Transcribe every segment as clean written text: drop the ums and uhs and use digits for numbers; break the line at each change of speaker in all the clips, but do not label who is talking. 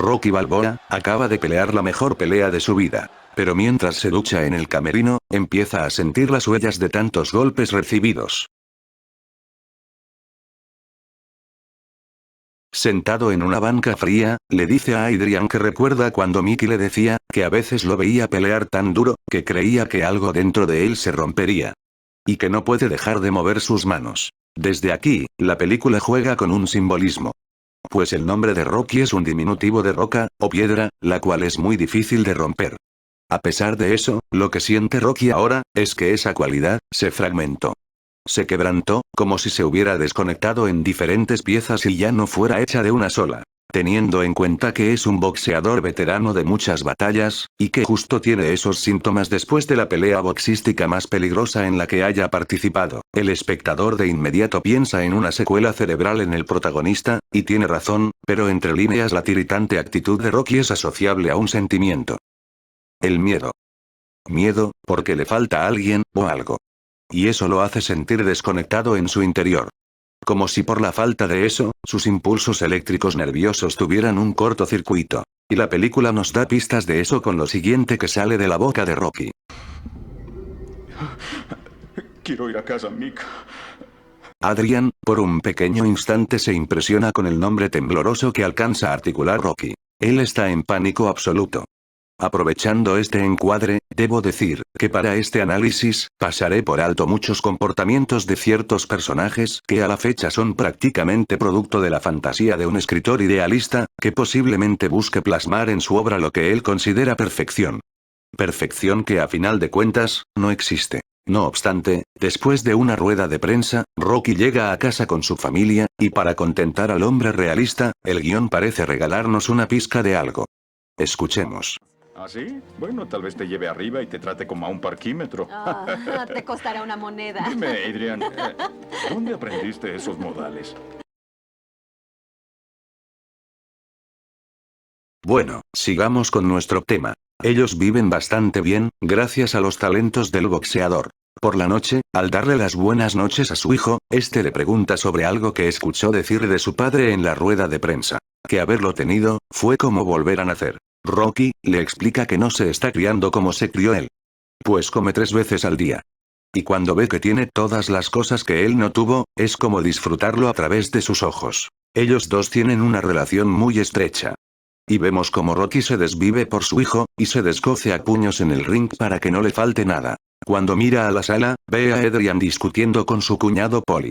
Rocky Balboa acaba de pelear la mejor pelea de su vida. Pero mientras se ducha en el camerino, empieza a sentir las huellas de tantos golpes recibidos. Sentado en una banca fría, le dice a Adrian que recuerda cuando Mickey le decía, que a veces lo veía pelear tan duro, que creía que algo dentro de él se rompería. Y que no puede dejar de mover sus manos. Desde aquí, la película juega con un simbolismo. Pues el nombre de Rocky es un diminutivo de roca, o piedra, la cual es muy difícil de romper. A pesar de eso, lo que siente Rocky ahora, es que esa cualidad, se fragmentó. Se quebrantó, como si se hubiera desconectado en diferentes piezas y ya no fuera hecha de una sola. Teniendo en cuenta que es un boxeador veterano de muchas batallas, y que justo tiene esos síntomas después de la pelea boxística más peligrosa en la que haya participado, el espectador de inmediato piensa en una secuela cerebral en el protagonista, y tiene razón, pero entre líneas la tiritante actitud de Rocky es asociable a un sentimiento. El miedo. Miedo, porque le falta a alguien, o algo. Y eso lo hace sentir desconectado en su interior. Como si por la falta de eso, sus impulsos eléctricos nerviosos tuvieran un cortocircuito. Y la película nos da pistas de eso con lo siguiente que sale de la boca de Rocky.
Quiero ir a casa, Mick.
Adrian, por un pequeño instante se impresiona con el nombre tembloroso que alcanza a articular Rocky. Él está en pánico absoluto. Aprovechando este encuadre, debo decir, que para este análisis, pasaré por alto muchos comportamientos de ciertos personajes que a la fecha son prácticamente producto de la fantasía de un escritor idealista, que posiblemente busque plasmar en su obra lo que él considera perfección. Perfección que a final de cuentas, no existe. No obstante, después de una rueda de prensa, Rocky llega a casa con su familia, y para contentar al hombre realista, el guión parece regalarnos una pizca de algo. Escuchemos.
¿Ah, sí? Bueno, tal vez te lleve arriba y te trate como a un parquímetro.
Te costará una moneda.
Dime, Adrian, ¿dónde aprendiste esos modales?
Bueno, sigamos con nuestro tema. Ellos viven bastante bien, gracias a los talentos del boxeador. Por la noche, al darle las buenas noches a su hijo, este le pregunta sobre algo que escuchó decir de su padre en la rueda de prensa. Que haberlo tenido, fue como volver a nacer. Rocky, le explica que no se está criando como se crió él. Pues come 3 veces al día. Y cuando ve que tiene todas las cosas que él no tuvo, es como disfrutarlo a través de sus ojos. Ellos dos tienen una relación muy estrecha. Y vemos como Rocky se desvive por su hijo, y se descoce a puños en el ring para que no le falte nada. Cuando mira a la sala, ve a Adrian discutiendo con su cuñado Polly.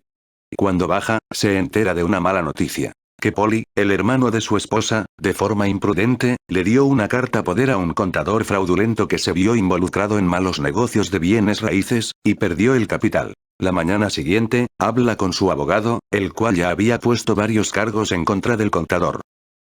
Cuando baja, se entera de una mala noticia. Que Polly, el hermano de su esposa, de forma imprudente, le dio una carta poder a un contador fraudulento que se vio involucrado en malos negocios de bienes raíces, y perdió el capital. La mañana siguiente, habla con su abogado, el cual ya había puesto varios cargos en contra del contador.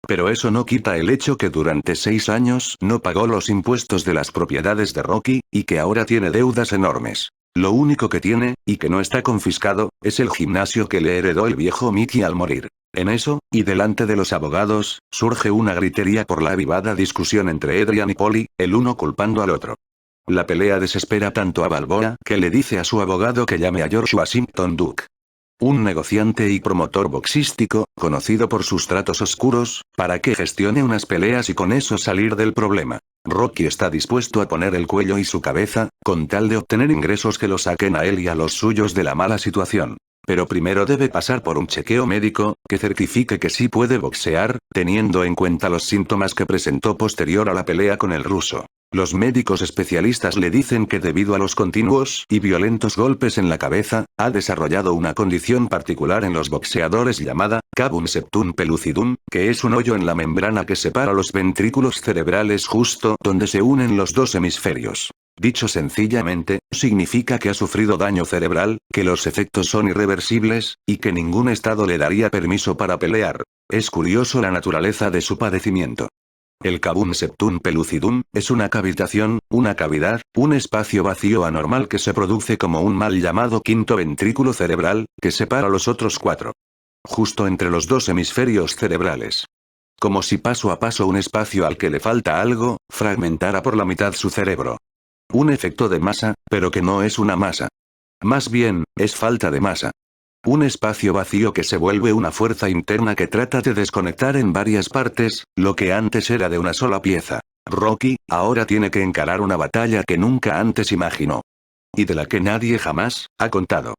Pero eso no quita el hecho que durante 6 años no pagó los impuestos de las propiedades de Rocky, y que ahora tiene deudas enormes. Lo único que tiene, y que no está confiscado, es el gimnasio que le heredó el viejo Mickey al morir. En eso, y delante de los abogados, surge una gritería por la avivada discusión entre Adrian y Polly, el uno culpando al otro. La pelea desespera tanto a Balboa, que le dice a su abogado que llame a George Washington Duke. Un negociante y promotor boxístico, conocido por sus tratos oscuros, para que gestione unas peleas y con eso salir del problema. Rocky está dispuesto a poner el cuello y su cabeza, con tal de obtener ingresos que lo saquen a él y a los suyos de la mala situación. Pero primero debe pasar por un chequeo médico, que certifique que sí puede boxear, teniendo en cuenta los síntomas que presentó posterior a la pelea con el ruso. Los médicos especialistas le dicen que debido a los continuos y violentos golpes en la cabeza, ha desarrollado una condición particular en los boxeadores llamada cavum septum pellucidum, que es un hoyo en la membrana que separa los ventrículos cerebrales justo donde se unen los dos hemisferios. Dicho sencillamente, significa que ha sufrido daño cerebral, que los efectos son irreversibles, y que ningún estado le daría permiso para pelear. Es curioso la naturaleza de su padecimiento. El cavum septum pellucidum es una cavitación, una cavidad, un espacio vacío anormal que se produce como un mal llamado quinto ventrículo cerebral, que separa los otros 4. Justo entre los dos hemisferios cerebrales. Como si paso a paso un espacio al que le falta algo, fragmentara por la mitad su cerebro. Un efecto de masa, pero que no es una masa. Más bien, es falta de masa. Un espacio vacío que se vuelve una fuerza interna que trata de desconectar en varias partes, lo que antes era de una sola pieza. Rocky, ahora tiene que encarar una batalla que nunca antes imaginó. Y de la que nadie jamás ha contado.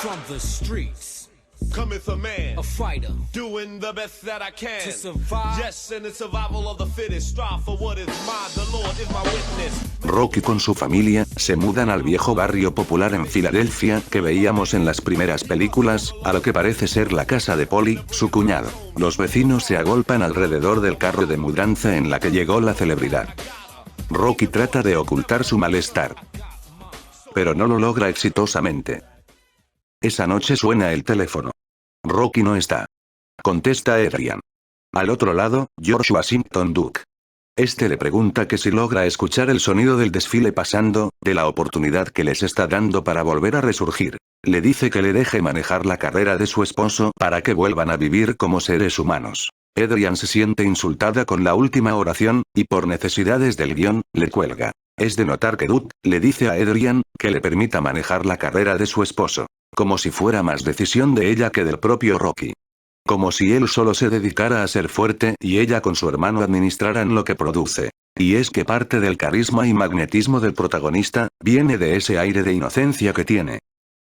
From the streets cometh a man, a fighter, doing the best that I can to survive. Yes, in the survival of the fittest, strive for what is mine. The Lord is my witness.
Rocky con su familia se mudan al viejo barrio popular en Filadelfia que veíamos en las primeras películas, a lo que parece ser la casa de Polly, su cuñado. Los vecinos se agolpan alrededor del carro de mudanza en la que llegó la celebridad. Rocky trata de ocultar su malestar, pero no lo logra exitosamente. Esa noche suena el teléfono. Rocky no está. Contesta Adrian. Al otro lado, George Washington Duke. Este le pregunta que si logra escuchar el sonido del desfile pasando, de la oportunidad que les está dando para volver a resurgir. Le dice que le deje manejar la carrera de su esposo para que vuelvan a vivir como seres humanos. Adrian se siente insultada con la última oración, y por necesidades del guión, le cuelga. Es de notar que Duke le dice a Adrian que le permita manejar la carrera de su esposo. Como si fuera más decisión de ella que del propio Rocky. Como si él solo se dedicara a ser fuerte y ella con su hermano administraran lo que produce. Y es que parte del carisma y magnetismo del protagonista, viene de ese aire de inocencia que tiene.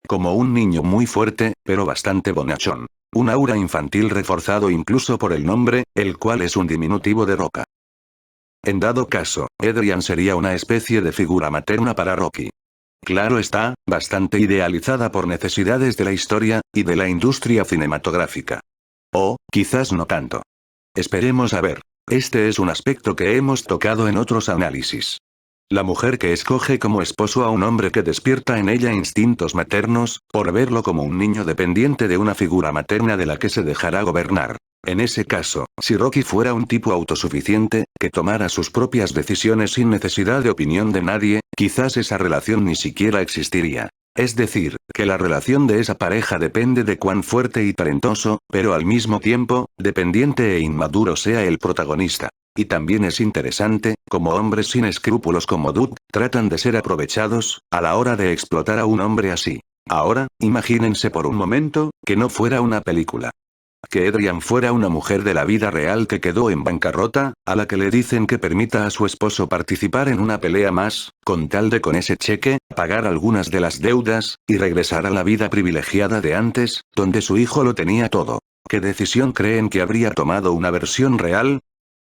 Como un niño muy fuerte, pero bastante bonachón. Un aura infantil reforzado incluso por el nombre, el cual es un diminutivo de Roca. En dado caso, Adrian sería una especie de figura materna para Rocky. Claro está, bastante idealizada por necesidades de la historia, y de la industria cinematográfica. O, quizás no tanto. Esperemos a ver. Este es un aspecto que hemos tocado en otros análisis. La mujer que escoge como esposo a un hombre que despierta en ella instintos maternos, por verlo como un niño dependiente de una figura materna de la que se dejará gobernar. En ese caso, si Rocky fuera un tipo autosuficiente, que tomara sus propias decisiones sin necesidad de opinión de nadie, quizás esa relación ni siquiera existiría. Es decir, que la relación de esa pareja depende de cuán fuerte y talentoso, pero al mismo tiempo, dependiente e inmaduro sea el protagonista. Y también es interesante, como hombres sin escrúpulos como Duke, tratan de ser aprovechados, a la hora de explotar a un hombre así. Ahora, imagínense por un momento, que no fuera una película. Que Adrian fuera una mujer de la vida real que quedó en bancarrota, a la que le dicen que permita a su esposo participar en una pelea más, con tal de con ese cheque, pagar algunas de las deudas, y regresar a la vida privilegiada de antes, donde su hijo lo tenía todo. ¿Qué decisión creen que habría tomado una versión real?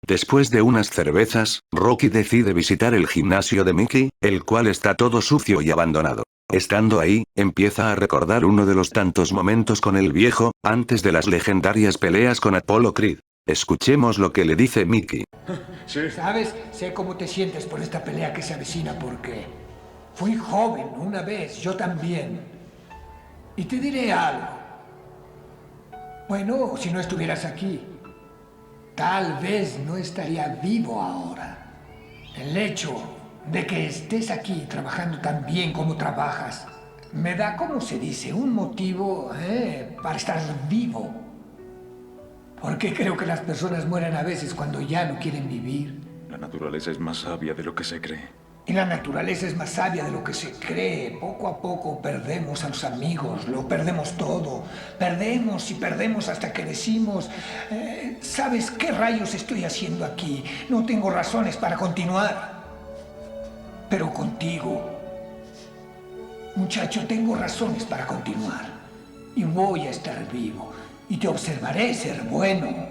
Después de unas cervezas, Rocky decide visitar el gimnasio de Mickey, el cual está todo sucio y abandonado. Estando ahí, empieza a recordar uno de los tantos momentos con el viejo, antes de las legendarias peleas con Apollo Creed. Escuchemos lo que le dice Mickey.
Sí. ¿Sabes? Sé cómo te sientes por esta pelea que se avecina porque fui joven una vez, yo también. Y te diré algo. Bueno, si no estuvieras aquí, tal vez no estaría vivo ahora. El hecho de que estés aquí trabajando tan bien como trabajas, me da, como se dice, un motivo para estar vivo. Porque creo que las personas mueren a veces cuando ya no quieren vivir.
La naturaleza es más sabia de lo que se cree.
Y la naturaleza es más sabia de lo que se cree. Poco a poco perdemos a los amigos, lo perdemos todo. Perdemos y perdemos hasta que decimos, ¿sabes qué rayos estoy haciendo aquí? No tengo razones para continuar. Pero contigo, muchacho, tengo razones para continuar. Y voy a estar vivo. Y te observaré ser bueno.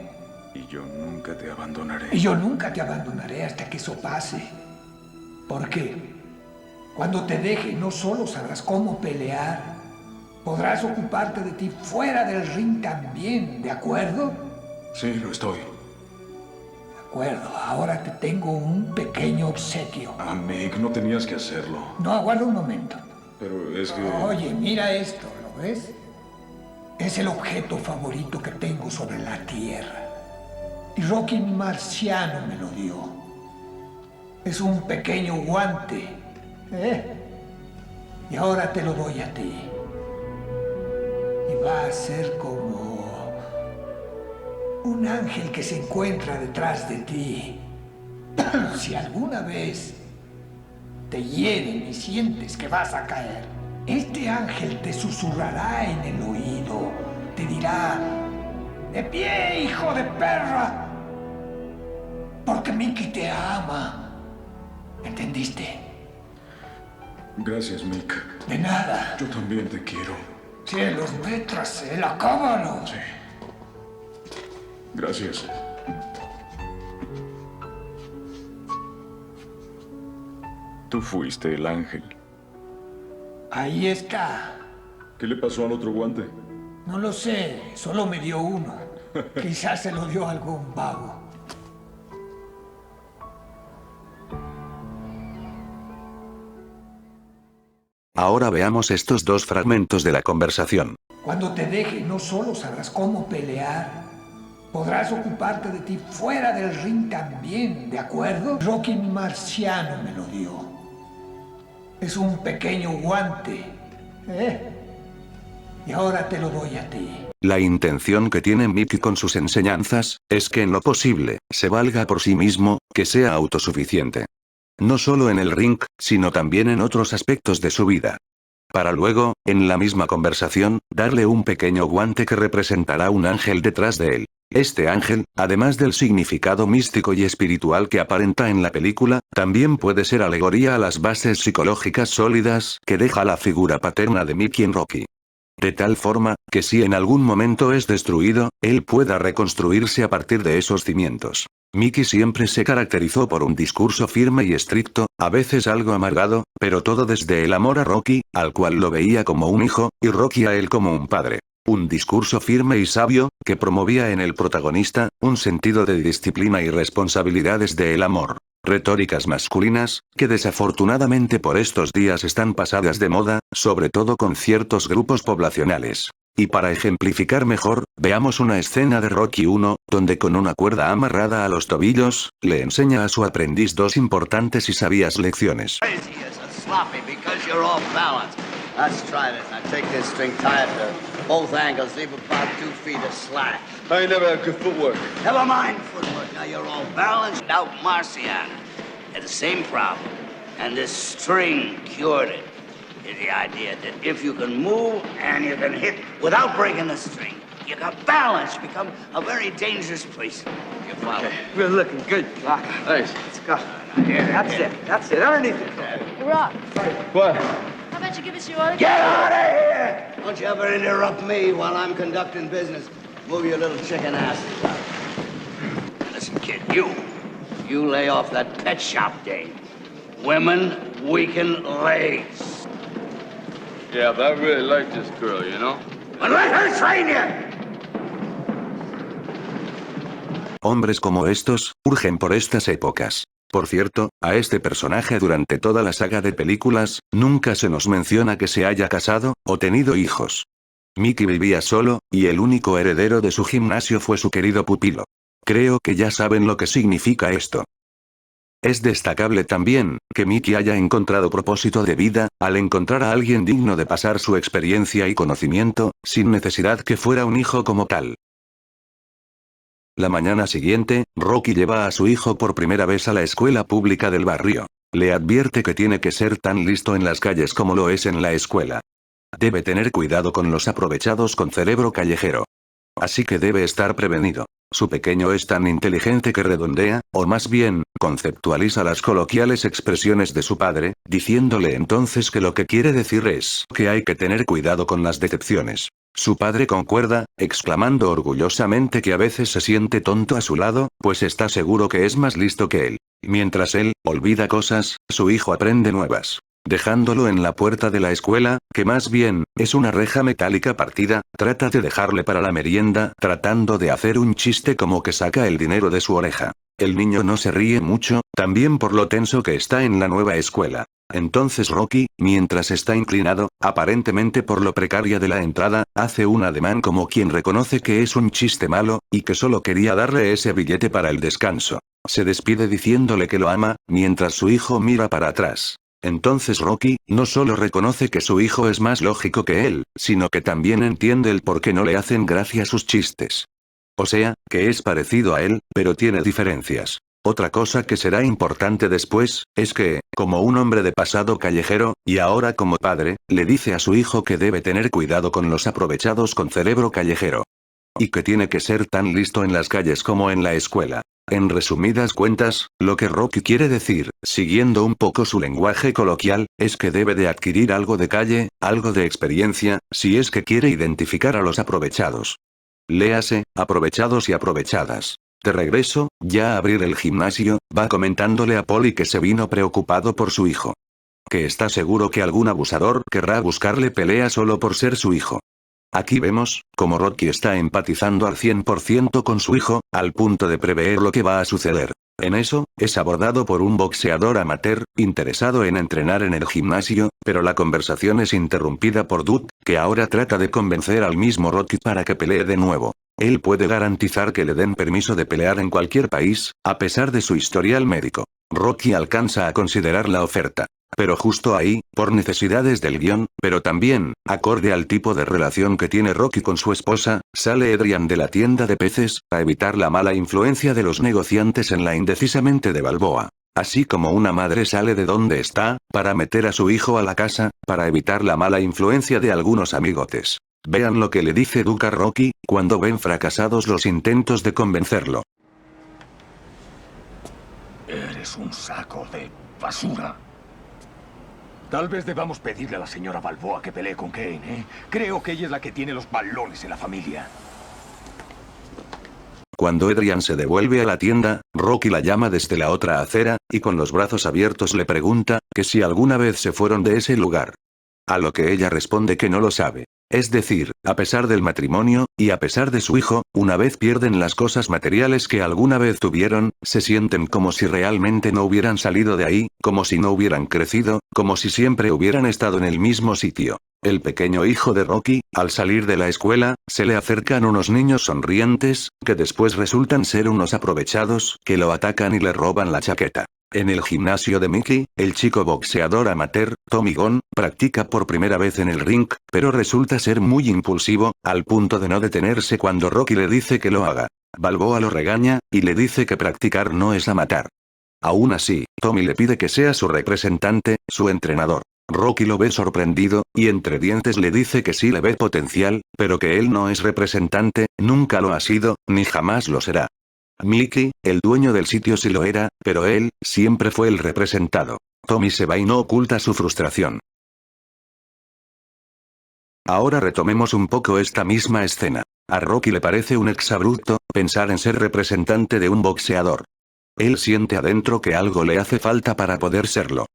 Y yo nunca te abandonaré.
Y yo nunca te abandonaré hasta que eso pase. Porque cuando te deje, no solo sabrás cómo pelear, podrás ocuparte de ti fuera del ring también, ¿de acuerdo?
Sí, lo estoy.
De acuerdo, ahora te tengo un pequeño obsequio.
Ah, Mick, no tenías que hacerlo.
No, aguarda un momento.
Pero es que...
Oye, mira esto, ¿lo ves? Es el objeto favorito que tengo sobre la Tierra. Y Rocky Marciano me lo dio. Es un pequeño guante, ¿eh? Y ahora te lo doy a ti. Y va a ser como un ángel que se encuentra detrás de ti. Si alguna vez te hieren y sientes que vas a caer, este ángel te susurrará en el oído. Te dirá: ¡de pie, hijo de perra! Porque Mickey te ama. ¿Entendiste?
Gracias, Mick.
De nada.
Yo también te quiero.
Cielos, ve tras él, acábalo.
Sí. Gracias. Tú fuiste el ángel.
Ahí está.
¿Qué le pasó al otro guante?
No lo sé, solo me dio uno. Quizás se lo dio a algún vago.
Ahora veamos estos dos fragmentos de la conversación.
Cuando te deje, no solo sabrás cómo pelear, podrás ocuparte de ti fuera del ring también, ¿de acuerdo? Rocky Marciano me lo dio. Es un pequeño guante, ¿eh? Y ahora te lo doy a ti.
La intención que tiene Mickey con sus enseñanzas, es que en lo posible, se valga por sí mismo, que sea autosuficiente. No solo en el ring, sino también en otros aspectos de su vida. Para luego, en la misma conversación, darle un pequeño guante que representará un ángel detrás de él. Este ángel, además del significado místico y espiritual que aparenta en la película, también puede ser alegoría a las bases psicológicas sólidas que deja la figura paterna de Mickey en Rocky. De tal forma, que si en algún momento es destruido, él pueda reconstruirse a partir de esos cimientos. Mickey siempre se caracterizó por un discurso firme y estricto, a veces algo amargado, pero todo desde el amor a Rocky, al cual lo veía como un hijo, y Rocky a él como un padre. Un discurso firme y sabio, que promovía en el protagonista, un sentido de disciplina y responsabilidades del amor. Retóricas masculinas, que desafortunadamente por estos días están pasadas de moda, sobre todo con ciertos grupos poblacionales. Y para ejemplificar mejor, veamos una escena de Rocky 1, donde con una cuerda amarrada a los tobillos, le enseña a su aprendiz dos importantes y sabias lecciones.
Let's try this. Now take this string, tie it to both ankles, leave about 2 feet of slack.
I never had good footwork.
Never mind footwork. Now you're all balanced out. Marcian had the same problem, and this string cured it. Is the idea that if you can move and you can hit without breaking the string, you got balance, become a very dangerous person. You follow?
Okay. We're looking good, Doc. Thanks. Let's go. That's it. That's it. Underneath it.
Hey, Rock,
What?
how about you give us your autograph?
Get out of here! Don't you ever interrupt me while I'm conducting business. Move your little chicken ass. Listen, kid, you lay off that pet shop dame. Women weaken legs.
Yeah, but I really like this girl, you know?
But let her train you!
Hombres como estos, urgen por estas épocas. Por cierto, a este personaje durante toda la saga de películas, nunca se nos menciona que se haya casado, o tenido hijos. Mickey vivía solo, y el único heredero de su gimnasio fue su querido pupilo. Creo que ya saben lo que significa esto. Es destacable también, que Mickey haya encontrado propósito de vida, al encontrar a alguien digno de pasar su experiencia y conocimiento, sin necesidad que fuera un hijo como tal. La mañana siguiente, Rocky lleva a su hijo por primera vez a la escuela pública del barrio. Le advierte que tiene que ser tan listo en las calles como lo es en la escuela. Debe tener cuidado con los aprovechados con cerebro callejero. Así que debe estar prevenido. Su pequeño es tan inteligente que redondea, o más bien, conceptualiza las coloquiales expresiones de su padre, diciéndole entonces que lo que quiere decir es que hay que tener cuidado con las decepciones. Su padre concuerda, exclamando orgullosamente que a veces se siente tonto a su lado, pues está seguro que es más listo que él. Mientras él olvida cosas, su hijo aprende nuevas. Dejándolo en la puerta de la escuela, que más bien, es una reja metálica partida, trata de dejarle para la merienda, tratando de hacer un chiste como que saca el dinero de su oreja. El niño no se ríe mucho, también por lo tenso que está en la nueva escuela. Entonces Rocky, mientras está inclinado, aparentemente por lo precaria de la entrada, hace un ademán como quien reconoce que es un chiste malo, y que solo quería darle ese billete para el descanso. Se despide diciéndole que lo ama, mientras su hijo mira para atrás. Entonces Rocky, no solo reconoce que su hijo es más lógico que él, sino que también entiende el por qué no le hacen gracia sus chistes. O sea, que es parecido a él, pero tiene diferencias. Otra cosa que será importante después, es que, como un hombre de pasado callejero, y ahora como padre, le dice a su hijo que debe tener cuidado con los aprovechados con cerebro callejero. Y que tiene que ser tan listo en las calles como en la escuela. En resumidas cuentas, lo que Rocky quiere decir, siguiendo un poco su lenguaje coloquial, es que debe de adquirir algo de calle, algo de experiencia, si es que quiere identificar a los aprovechados. Léase, aprovechados y aprovechadas. De regreso, ya a abrir el gimnasio, va comentándole a Polly que se vino preocupado por su hijo. Que está seguro que algún abusador querrá buscarle pelea solo por ser su hijo. Aquí vemos, como Rocky está empatizando al 100% con su hijo, al punto de prever lo que va a suceder. En eso, es abordado por un boxeador amateur, interesado en entrenar en el gimnasio, pero la conversación es interrumpida por Duke, que ahora trata de convencer al mismo Rocky para que pelee de nuevo. Él puede garantizar que le den permiso de pelear en cualquier país, a pesar de su historial médico. Rocky alcanza a considerar la oferta. Pero justo ahí, por necesidades del guión, pero también, acorde al tipo de relación que tiene Rocky con su esposa, sale Adrian de la tienda de peces, a evitar la mala influencia de los negociantes en la indecisamente de Balboa. Así como una madre sale de donde está, para meter a su hijo a la casa, para evitar la mala influencia de algunos amigotes. Vean lo que le dice Duke a Rocky, cuando ven fracasados los intentos de convencerlo.
Eres un saco de basura. Tal vez debamos pedirle a la señora Balboa que pelee con Kane, ¿eh? Creo que ella es la que tiene los balones en la familia.
Cuando Adrian se devuelve a la tienda, Rocky la llama desde la otra acera, y con los brazos abiertos le pregunta, que si alguna vez se fueron de ese lugar. A lo que ella responde que no lo sabe. Es decir, a pesar del matrimonio, y a pesar de su hijo, una vez pierden las cosas materiales que alguna vez tuvieron, se sienten como si realmente no hubieran salido de ahí, como si no hubieran crecido, como si siempre hubieran estado en el mismo sitio. El pequeño hijo de Rocky, al salir de la escuela, se le acercan unos niños sonrientes, que después resultan ser unos aprovechados, que lo atacan y le roban la chaqueta. En el gimnasio de Mickey, el chico boxeador amateur, Tommy Gunn, practica por primera vez en el ring, pero resulta ser muy impulsivo, al punto de no detenerse cuando Rocky le dice que lo haga. Balboa lo regaña, y le dice que practicar no es a matar. Aún así, Tommy le pide que sea su representante, su entrenador. Rocky lo ve sorprendido, y entre dientes le dice que sí le ve potencial, pero que él no es representante, nunca lo ha sido, ni jamás lo será. Mickey, el dueño del sitio sí lo era, pero él, siempre fue el representado. Tommy se va y no oculta su frustración. Ahora retomemos un poco esta misma escena. A Rocky le parece un exabrupto, pensar en ser representante de un boxeador. Él siente adentro que algo le hace falta para poder serlo.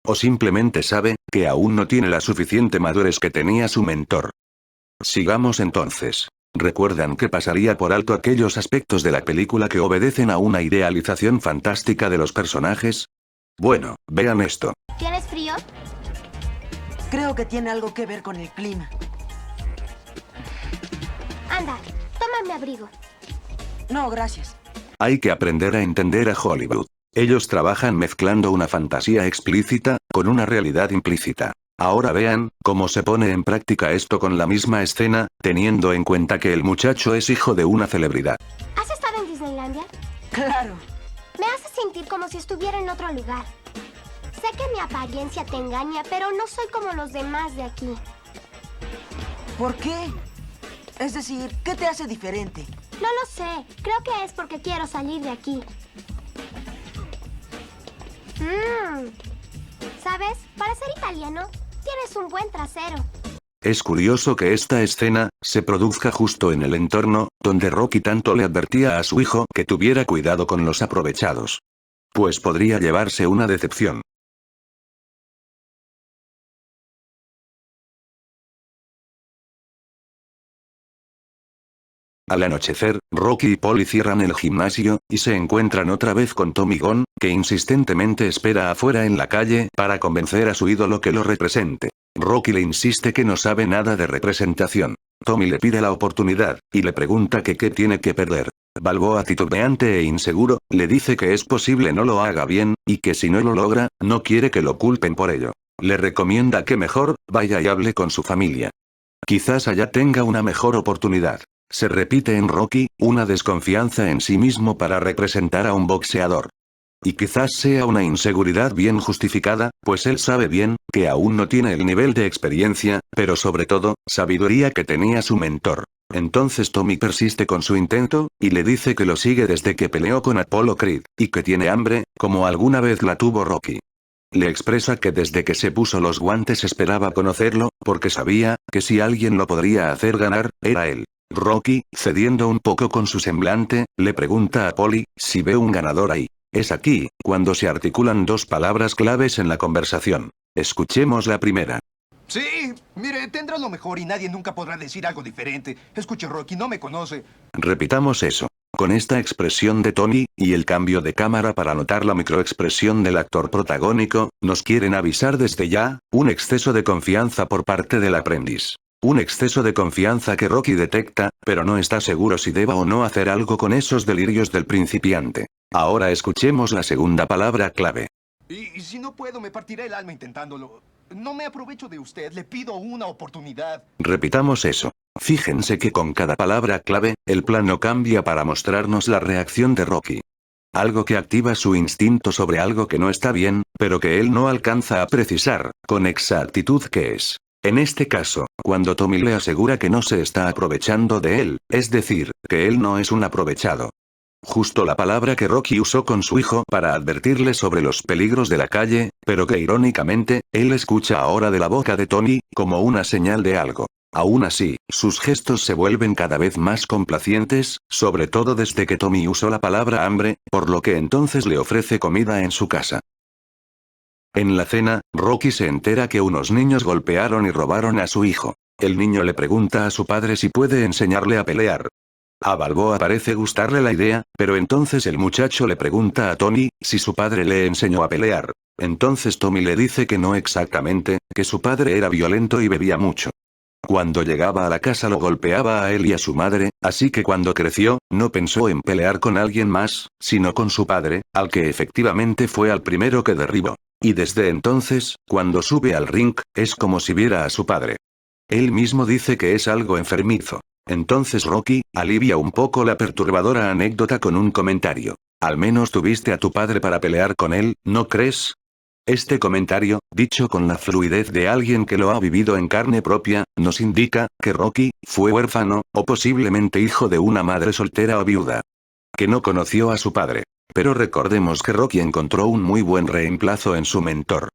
O simplemente sabe, que aún no tiene la suficiente madurez que tenía su mentor. Sigamos entonces. ¿Recuerdan que pasaría por alto aquellos aspectos de la película que obedecen a una idealización fantástica de los personajes? Bueno, vean esto.
¿Tienes frío?
Creo que tiene algo que ver con el clima.
Anda, toma mi abrigo.
No, gracias.
Hay que aprender a entender a Hollywood. Ellos trabajan mezclando una fantasía explícita, con una realidad implícita. Ahora vean, cómo se pone en práctica esto con la misma escena, teniendo en cuenta que el muchacho es hijo de una celebridad.
¿Has estado en Disneylandia?
Claro.
Me hace sentir como si estuviera en otro lugar. Sé que mi apariencia te engaña, pero no soy como los demás de aquí.
¿Por qué? Es decir, ¿qué te hace diferente?
No lo sé. Creo que es porque quiero salir de aquí. ¿Sabes? Para ser italiano, tienes un buen trasero.
Es curioso que esta escena se produzca justo en el entorno donde Rocky tanto le advertía a su hijo que tuviera cuidado con los aprovechados. Pues podría llevarse una decepción. Al anochecer, Rocky y Polly cierran el gimnasio, y se encuentran otra vez con Tommy Gunn, que insistentemente espera afuera en la calle para convencer a su ídolo que lo represente. Rocky le insiste que no sabe nada de representación. Tommy le pide la oportunidad, y le pregunta que qué tiene que perder. Balboa, titubeante e inseguro, le dice que es posible no lo haga bien, y que si no lo logra, no quiere que lo culpen por ello. Le recomienda que mejor vaya y hable con su familia. Quizás allá tenga una mejor oportunidad. Se repite en Rocky, una desconfianza en sí mismo para representar a un boxeador. Y quizás sea una inseguridad bien justificada, pues él sabe bien, que aún no tiene el nivel de experiencia, pero sobre todo, sabiduría que tenía su mentor. Entonces Tommy persiste con su intento, y le dice que lo sigue desde que peleó con Apollo Creed, y que tiene hambre, como alguna vez la tuvo Rocky. Le expresa que desde que se puso los guantes esperaba conocerlo, porque sabía, que si alguien lo podría hacer ganar, era él. Rocky, cediendo un poco con su semblante, le pregunta a Polly, si ve un ganador ahí. Es aquí, cuando se articulan dos palabras claves en la conversación. Escuchemos la primera.
Sí, mire, tendrá lo mejor y nadie nunca podrá decir algo diferente. Escuche, Rocky, no me conoce.
Repitamos eso. Con esta expresión de Tony, y el cambio de cámara para notar la microexpresión del actor protagónico, nos quieren avisar desde ya, un exceso de confianza por parte del aprendiz. Un exceso de confianza que Rocky detecta, pero no está seguro si deba o no hacer algo con esos delirios del principiante. Ahora escuchemos la segunda palabra clave.
Y si no puedo, me partiré el alma intentándolo. No me aprovecho de usted, le pido una oportunidad.
Repitamos eso. Fíjense que con cada palabra clave, el plano cambia para mostrarnos la reacción de Rocky. Algo que activa su instinto sobre algo que no está bien, pero que él no alcanza a precisar, con exactitud qué es. En este caso, cuando Tommy le asegura que no se está aprovechando de él, es decir, que él no es un aprovechado. Justo la palabra que Rocky usó con su hijo para advertirle sobre los peligros de la calle, pero que irónicamente, él escucha ahora de la boca de Tony, como una señal de algo. Aún así, sus gestos se vuelven cada vez más complacientes, sobre todo desde que Tommy usó la palabra hambre, por lo que entonces le ofrece comida en su casa. En la cena, Rocky se entera que unos niños golpearon y robaron a su hijo. El niño le pregunta a su padre si puede enseñarle a pelear. A Balboa parece gustarle la idea, pero entonces el muchacho le pregunta a Tony, si su padre le enseñó a pelear. Entonces Tommy le dice que no exactamente, que su padre era violento y bebía mucho. Cuando llegaba a la casa lo golpeaba a él y a su madre, así que cuando creció, no pensó en pelear con alguien más, sino con su padre, al que efectivamente fue al primero que derribó. Y desde entonces, cuando sube al ring, es como si viera a su padre. Él mismo dice que es algo enfermizo. Entonces Rocky, alivia un poco la perturbadora anécdota con un comentario. Al menos tuviste a tu padre para pelear con él, ¿no crees? Este comentario, dicho con la fluidez de alguien que lo ha vivido en carne propia, nos indica, que Rocky, fue huérfano, o posiblemente hijo de una madre soltera o viuda. Que no conoció a su padre. Pero recordemos que Rocky encontró un muy buen reemplazo en su mentor.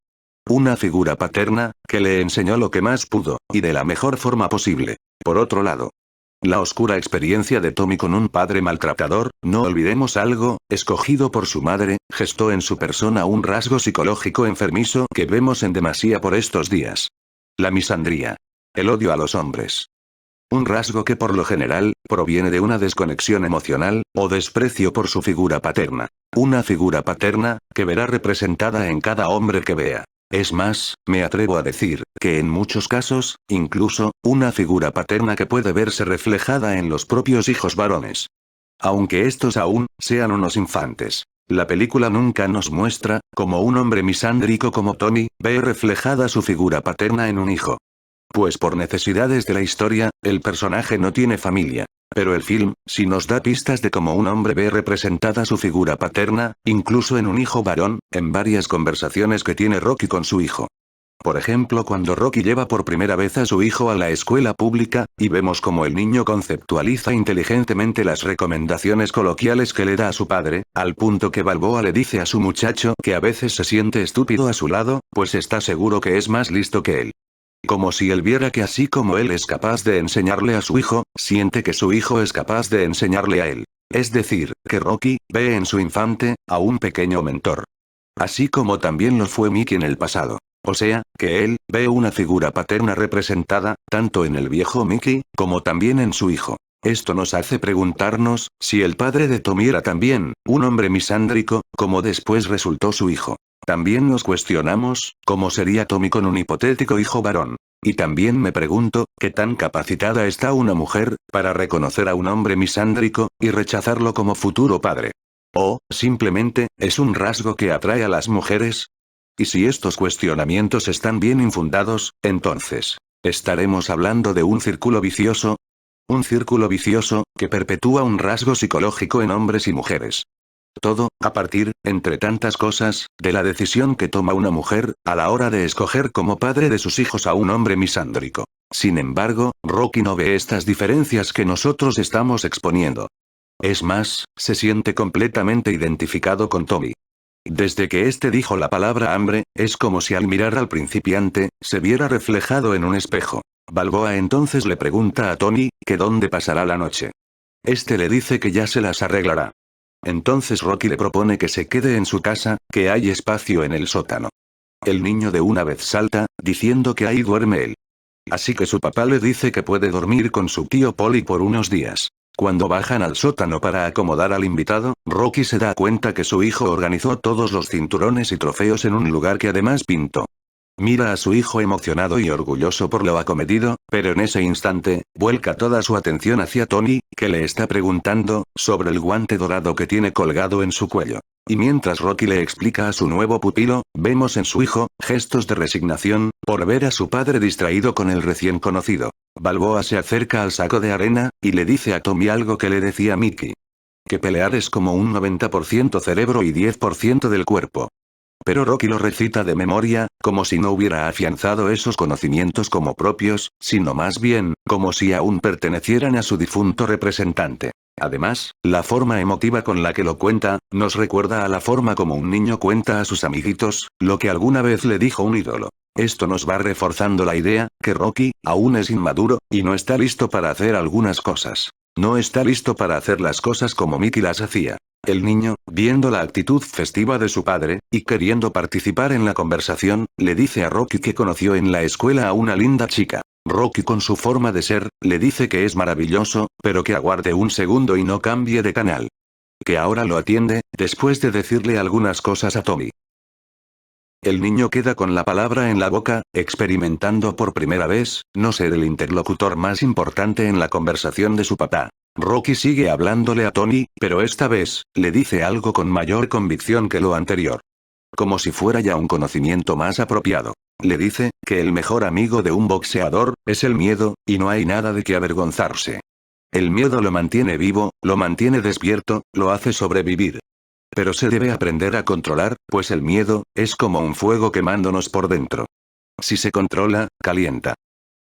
Una figura paterna, que le enseñó lo que más pudo, y de la mejor forma posible. Por otro lado, la oscura experiencia de Tommy con un padre maltratador, no olvidemos algo, escogido por su madre, gestó en su persona un rasgo psicológico enfermizo que vemos en demasía por estos días. La misandría. El odio a los hombres. Un rasgo que por lo general, proviene de una desconexión emocional, o desprecio por su figura paterna. Una figura paterna, que verá representada en cada hombre que vea. Es más, me atrevo a decir, que en muchos casos, incluso, una figura paterna que puede verse reflejada en los propios hijos varones. Aunque estos aún, sean unos infantes. La película nunca nos muestra, como un hombre misándrico como Tony, ve reflejada su figura paterna en un hijo. Pues por necesidades de la historia, el personaje no tiene familia. Pero el film, sí nos da pistas de cómo un hombre ve representada su figura paterna, incluso en un hijo varón, en varias conversaciones que tiene Rocky con su hijo. Por ejemplo, cuando Rocky lleva por primera vez a su hijo a la escuela pública, y vemos cómo el niño conceptualiza inteligentemente las recomendaciones coloquiales que le da a su padre, al punto que Balboa le dice a su muchacho que a veces se siente estúpido a su lado, pues está seguro que es más listo que él. Como si él viera que así como él es capaz de enseñarle a su hijo, siente que su hijo es capaz de enseñarle a él. Es decir, que Rocky, ve en su infante, a un pequeño mentor. Así como también lo fue Mickey en el pasado. O sea, que él, ve una figura paterna representada, tanto en el viejo Mickey, como también en su hijo. Esto nos hace preguntarnos, si el padre de Tommy era también, un hombre misándrico, como después resultó su hijo. También nos cuestionamos, ¿cómo sería Tommy con un hipotético hijo varón? Y también me pregunto, ¿qué tan capacitada está una mujer, para reconocer a un hombre misándrico, y rechazarlo como futuro padre? ¿O, simplemente, es un rasgo que atrae a las mujeres? Y si estos cuestionamientos están bien infundados, entonces, ¿estaremos hablando de un círculo vicioso? Un círculo vicioso, que perpetúa un rasgo psicológico en hombres y mujeres. Todo, a partir, entre tantas cosas, de la decisión que toma una mujer, a la hora de escoger como padre de sus hijos a un hombre misándrico. Sin embargo, Rocky no ve estas diferencias que nosotros estamos exponiendo. Es más, se siente completamente identificado con Tommy. Desde que este dijo la palabra hambre, es como si al mirar al principiante, se viera reflejado en un espejo. Balboa entonces le pregunta a Tommy, que dónde pasará la noche. Este le dice que ya se las arreglará. Entonces Rocky le propone que se quede en su casa, que hay espacio en el sótano. El niño de una vez salta, diciendo que ahí duerme él. Así que su papá le dice que puede dormir con su tío Polly por unos días. Cuando bajan al sótano para acomodar al invitado, Rocky se da cuenta que su hijo organizó todos los cinturones y trofeos en un lugar que además pintó. Mira a su hijo emocionado y orgulloso por lo acometido, pero en ese instante, vuelca toda su atención hacia Tony, que le está preguntando, sobre el guante dorado que tiene colgado en su cuello. Y mientras Rocky le explica a su nuevo pupilo, vemos en su hijo, gestos de resignación, por ver a su padre distraído con el recién conocido. Balboa se acerca al saco de arena, y le dice a Tommy algo que le decía Mickey. Que pelear es como un 90% cerebro y 10% del cuerpo. Pero Rocky lo recita de memoria, como si no hubiera afianzado esos conocimientos como propios, sino más bien, como si aún pertenecieran a su difunto representante. Además, la forma emotiva con la que lo cuenta, nos recuerda a la forma como un niño cuenta a sus amiguitos, lo que alguna vez le dijo un ídolo. Esto nos va reforzando la idea, que Rocky, aún es inmaduro, y no está listo para hacer algunas cosas. No está listo para hacer las cosas como Mickey las hacía. El niño, viendo la actitud festiva de su padre, y queriendo participar en la conversación, le dice a Rocky que conoció en la escuela a una linda chica. Rocky con su forma de ser, le dice que es maravilloso, pero que aguarde un segundo y no cambie de canal. Que ahora lo atiende, después de decirle algunas cosas a Tommy. El niño queda con la palabra en la boca, experimentando por primera vez, no ser el interlocutor más importante en la conversación de su papá. Rocky sigue hablándole a Tony, pero esta vez, le dice algo con mayor convicción que lo anterior. Como si fuera ya un conocimiento más apropiado. Le dice, que el mejor amigo de un boxeador, es el miedo, y no hay nada de qué avergonzarse. El miedo lo mantiene vivo, lo mantiene despierto, lo hace sobrevivir. Pero se debe aprender a controlar, pues el miedo, es como un fuego quemándonos por dentro. Si se controla, calienta.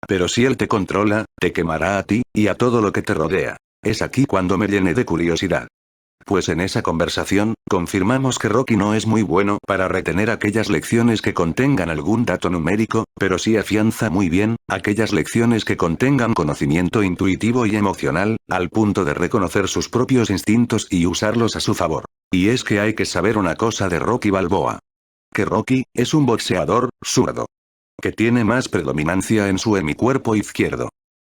Pero si él te controla, te quemará a ti, y a todo lo que te rodea. Es aquí cuando me llené de curiosidad. Pues en esa conversación, confirmamos que Rocky no es muy bueno para retener aquellas lecciones que contengan algún dato numérico, pero sí afianza muy bien, aquellas lecciones que contengan conocimiento intuitivo y emocional, al punto de reconocer sus propios instintos y usarlos a su favor. Y es que hay que saber una cosa de Rocky Balboa. Que Rocky, es un boxeador, zurdo. Que tiene más predominancia en su hemicuerpo izquierdo.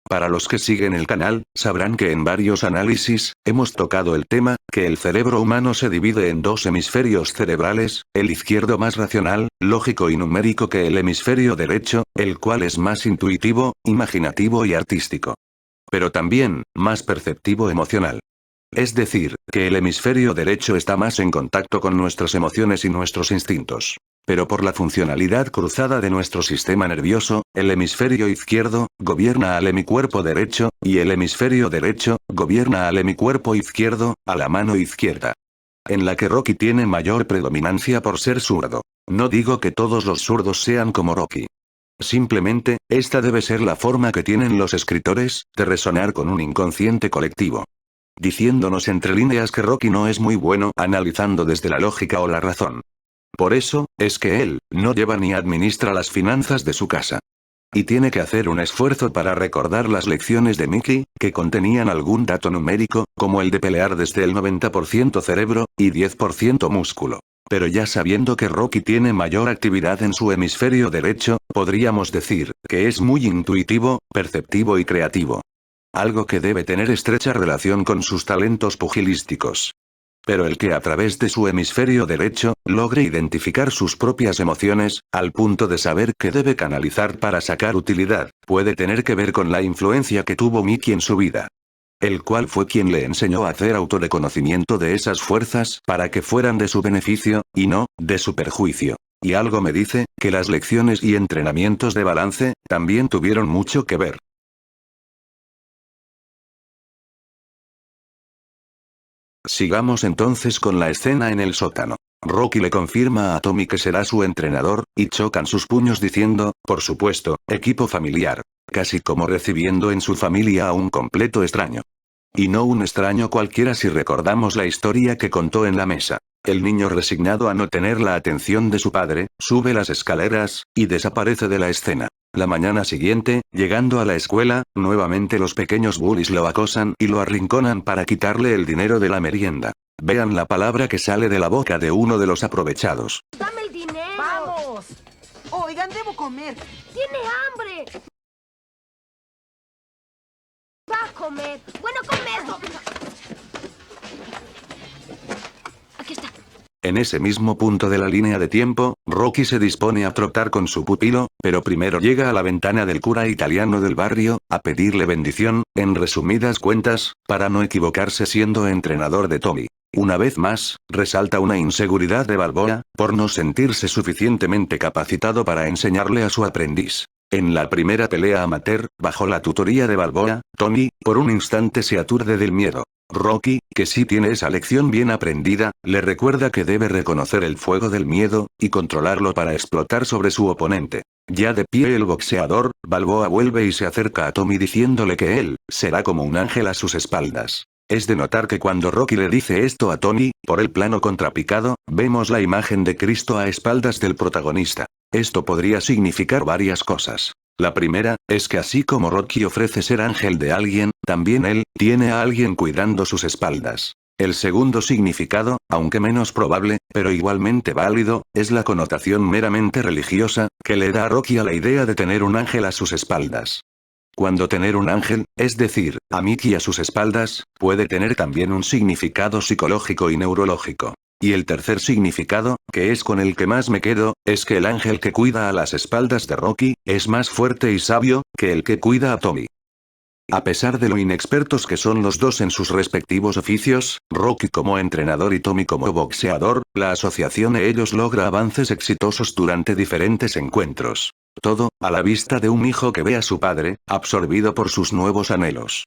Para los que siguen el canal, sabrán que en varios análisis, hemos tocado el tema, que el cerebro humano se divide en dos hemisferios cerebrales, el izquierdo más racional, lógico y numérico que el hemisferio derecho, el cual es más intuitivo, imaginativo y artístico. Pero también, más perceptivo emocional. Es decir, que el hemisferio derecho está más en contacto con nuestras emociones y nuestros instintos. Pero por la funcionalidad cruzada de nuestro sistema nervioso, el hemisferio izquierdo, gobierna al hemicuerpo derecho, y el hemisferio derecho, gobierna al hemicuerpo izquierdo, a la mano izquierda. En la que Rocky tiene mayor predominancia por ser zurdo. No digo que todos los zurdos sean como Rocky. Simplemente, esta debe ser la forma que tienen los escritores, de resonar con un inconsciente colectivo. Diciéndonos entre líneas que Rocky no es muy bueno analizando desde la lógica o la razón. Por eso, es que él, no lleva ni administra las finanzas de su casa. Y tiene que hacer un esfuerzo para recordar las lecciones de Mickey, que contenían algún dato numérico, como el de pelear desde el 90% cerebro, y 10% músculo. Pero ya sabiendo que Rocky tiene mayor actividad en su hemisferio derecho, podríamos decir, que es muy intuitivo, perceptivo y creativo. algo que debe tener estrecha relación con sus talentos pugilísticos. Pero el que a través de su hemisferio derecho, logre identificar sus propias emociones, al punto de saber qué debe canalizar para sacar utilidad, puede tener que ver con la influencia que tuvo Mickey en su vida. El cual fue quien le enseñó a hacer autorreconocimiento de esas fuerzas para que fueran de su beneficio, y no, de su perjuicio. Y algo me dice, que las lecciones y entrenamientos de balance, también tuvieron mucho que ver. Sigamos entonces con la escena en el sótano. Rocky le confirma a Tommy que será su entrenador, y chocan sus puños diciendo, por supuesto, equipo familiar. Casi como recibiendo en su familia a un completo extraño. Y no un extraño cualquiera si recordamos la historia que contó en la mesa. El niño resignado a no tener la atención de su padre, sube las escaleras, y desaparece de la escena. La mañana siguiente, llegando a la escuela, nuevamente los pequeños bullies lo acosan y lo arrinconan para quitarle el dinero de la merienda. Vean la palabra que sale de la boca de uno de los aprovechados.
¡Dame el dinero!
¡Vamos! Oigan, debo comer.
¡Tiene hambre! Va a comer. Bueno, come esto. Aquí está.
En ese mismo punto de la línea de tiempo, Rocky se dispone a trotar con su pupilo, pero primero llega a la ventana del cura italiano del barrio, a pedirle bendición, en resumidas cuentas, para no equivocarse siendo entrenador de Tommy. Una vez más, resalta una inseguridad de Balboa, por no sentirse suficientemente capacitado para enseñarle a su aprendiz. En la primera pelea amateur, bajo la tutoría de Balboa, Tommy, por un instante se aturde del miedo. Rocky, que sí tiene esa lección bien aprendida, le recuerda que debe reconocer el fuego del miedo, y controlarlo para explotar sobre su oponente. Ya de pie el boxeador, Balboa vuelve y se acerca a Tommy diciéndole que él, será como un ángel a sus espaldas. Es de notar que cuando Rocky le dice esto a Tommy, por el plano contrapicado, vemos la imagen de Cristo a espaldas del protagonista. Esto podría significar varias cosas. La primera, es que así como Rocky ofrece ser ángel de alguien, también él, tiene a alguien cuidando sus espaldas. El segundo significado, aunque menos probable, pero igualmente válido, es la connotación meramente religiosa, que le da a Rocky a la idea de tener un ángel a sus espaldas. Cuando tener un ángel, es decir, a Mickey a sus espaldas, puede tener también un significado psicológico y neurológico. Y el tercer significado, que es con el que más me quedo, es que el ángel que cuida a las espaldas de Rocky, es más fuerte y sabio, que el que cuida a Tommy. A pesar de lo inexpertos que son los dos en sus respectivos oficios, Rocky como entrenador y Tommy como boxeador, la asociación de ellos logra avances exitosos durante diferentes encuentros. Todo, a la vista de un hijo que ve a su padre, absorbido por sus nuevos anhelos.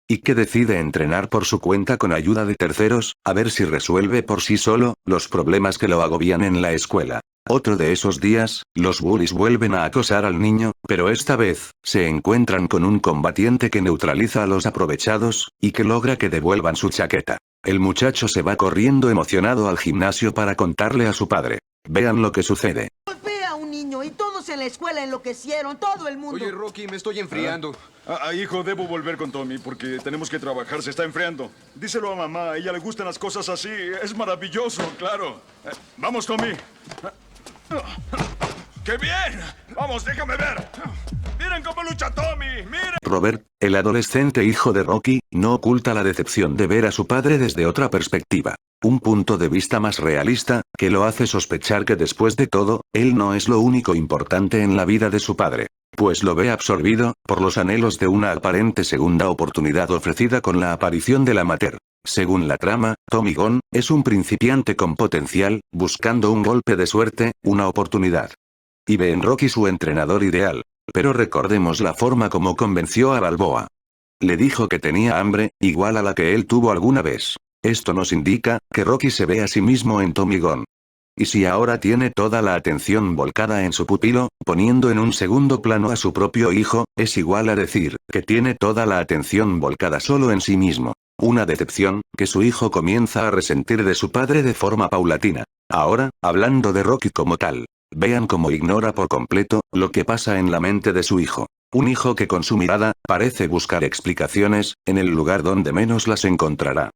Y que decide entrenar por su cuenta con ayuda de terceros, a ver si resuelve por sí solo, los problemas que lo agobian en la escuela. Otro de esos días, los bullies vuelven a acosar al niño, pero esta vez, se encuentran con un combatiente que neutraliza a los aprovechados, y que logra que devuelvan su chaqueta. El muchacho se va corriendo emocionado al gimnasio para contarle a su padre. Vean lo que sucede.
Golpea a un niño y todos en la escuela enloquecieron, todo el mundo.
Oye, Rocky, me estoy enfriando.
Hijo, debo volver con Tommy porque tenemos que trabajar, se está enfriando. Díselo a mamá, a ella le gustan las cosas así, es maravilloso, claro. Vamos, Tommy. ¡Qué bien! Vamos, déjame ver. ¡Miren cómo lucha Tommy! ¡Miren!
Robert, el adolescente hijo de Rocky, no oculta la decepción de ver a su padre desde otra perspectiva. Un punto de vista más realista, que lo hace sospechar que después de todo, él no es lo único importante en la vida de su padre. Pues lo ve absorbido, por los anhelos de una aparente segunda oportunidad ofrecida con la aparición del amateur. Según la trama, Tommy Gunn, es un principiante con potencial, buscando un golpe de suerte, una oportunidad. Y ve en Rocky su entrenador ideal. Pero recordemos la forma como convenció a Balboa. Le dijo que tenía hambre, igual a la que él tuvo alguna vez. Esto nos indica, que Rocky se ve a sí mismo en Tommy Gunn. Y si ahora tiene toda la atención volcada en su pupilo, poniendo en un segundo plano a su propio hijo, es igual a decir, que tiene toda la atención volcada solo en sí mismo. Una decepción, que su hijo comienza a resentir de su padre de forma paulatina. Ahora, hablando de Rocky como tal. Vean cómo ignora por completo, lo que pasa en la mente de su hijo. Un hijo que con su mirada, parece buscar explicaciones, en el lugar donde menos las encontrará.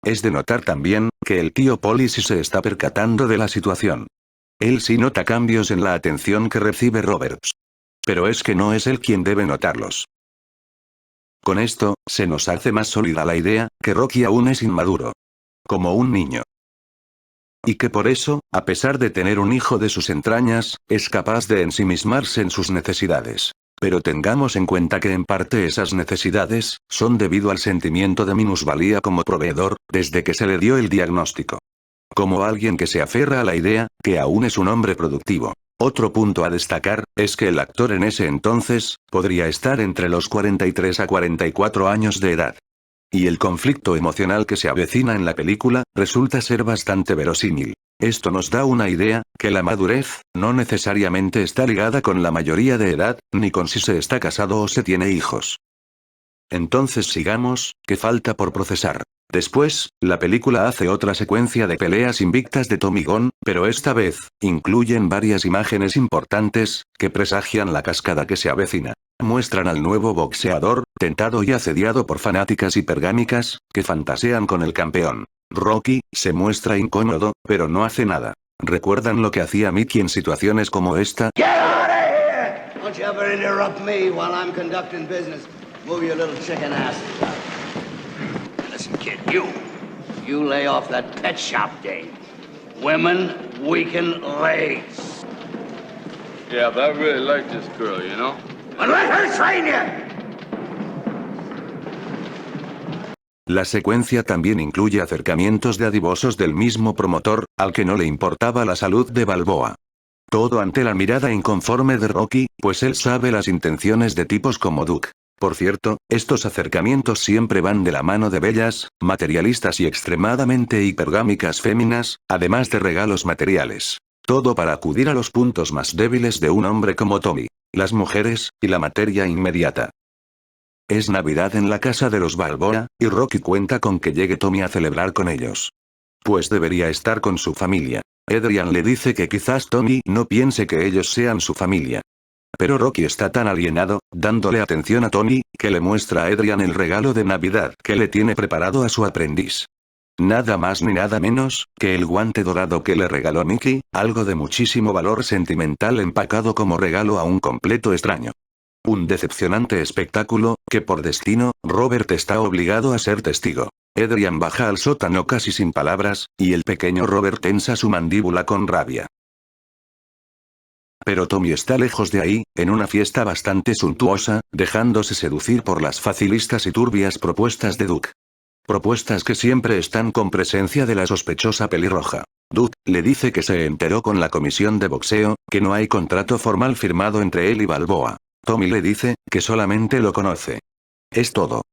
Es de notar también, que el tío Polly sí se está percatando de la situación. Él sí nota cambios en la atención que recibe Roberts. Pero es que no es él quien debe notarlos. Con esto, se nos hace más sólida la idea, que Rocky aún es inmaduro. Como un niño. Y que por eso, a pesar de tener un hijo de sus entrañas, es capaz de ensimismarse en sus necesidades. Pero tengamos en cuenta que en parte esas necesidades, son debido al sentimiento de minusvalía como proveedor, desde que se le dio el diagnóstico. Como alguien que se aferra a la idea, que aún es un hombre productivo. Otro punto a destacar, es que el actor en ese entonces, podría estar entre los 43 a 44 años de edad. Y el conflicto emocional que se avecina en la película, resulta ser bastante verosímil. Esto nos da una idea, que la madurez, no necesariamente está ligada con la mayoría de edad, ni con si se está casado o se tiene hijos. Entonces sigamos, que falta por procesar. Después, la película hace otra secuencia de peleas invictas de Tommy Gunn, pero esta vez, incluyen varias imágenes importantes, que presagian la cascada que se avecina. Muestran al nuevo boxeador, tentado y asediado por fanáticas hipergámicas, que fantasean con el campeón. Rocky, se muestra incómodo, pero no hace nada. ¿Recuerdan lo que hacía Mickey en situaciones como esta?
Get out of here! Don't you ever interrupt me while I'm conducting business. Move your little chicken ass. Listen, kid, you lay off that pet shop dame. Women weaken legs.
Yeah, but I really like this girl, you know?
Well, let her train you!
La secuencia también incluye acercamientos dadivosos del mismo promotor, al que no le importaba la salud de Balboa. Todo ante la mirada inconforme de Rocky, pues él sabe las intenciones de tipos como Duke. Por cierto, estos acercamientos siempre van de la mano de bellas, materialistas y extremadamente hipergámicas féminas, además de regalos materiales. Todo para acudir a los puntos más débiles de un hombre como Tommy. Las mujeres, y la materia inmediata. Es Navidad en la casa de los Balboa, y Rocky cuenta con que llegue Tommy a celebrar con ellos. Pues debería estar con su familia. Adrian le dice que quizás Tommy no piense que ellos sean su familia. Pero Rocky está tan alienado, dándole atención a Tommy, que le muestra a Adrian el regalo de Navidad que le tiene preparado a su aprendiz. Nada más ni nada menos, que el guante dorado que le regaló Mickey, algo de muchísimo valor sentimental empacado como regalo a un completo extraño. Un decepcionante espectáculo, que por destino, Robert está obligado a ser testigo. Adrian baja al sótano casi sin palabras, y el pequeño Robert tensa su mandíbula con rabia. Pero Tommy está lejos de ahí, en una fiesta bastante suntuosa, dejándose seducir por las facilistas y turbias propuestas de Duke. Propuestas que siempre están con presencia de la sospechosa pelirroja. Duke le dice que se enteró con la comisión de boxeo, que no hay contrato formal firmado entre él y Balboa. Tommy le dice, que solamente lo conoce. Es todo.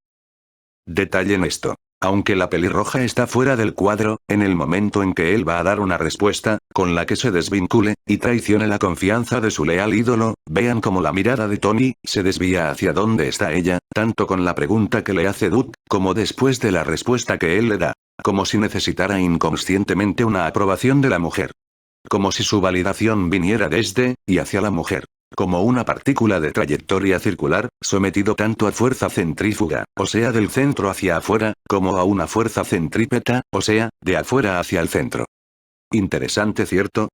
Detallen esto. Aunque la pelirroja está fuera del cuadro, en el momento en que él va a dar una respuesta, con la que se desvincule, y traicione la confianza de su leal ídolo, vean cómo la mirada de Tommy, se desvía hacia dónde está ella, tanto con la pregunta que le hace Duke, como después de la respuesta que él le da. Como si necesitara inconscientemente una aprobación de la mujer. Como si su validación viniera desde, y hacia la mujer. Como una partícula de trayectoria circular, sometido tanto a fuerza centrífuga, o sea del centro hacia afuera, como a una fuerza centrípeta, o sea, de afuera hacia el centro. Interesante, ¿cierto?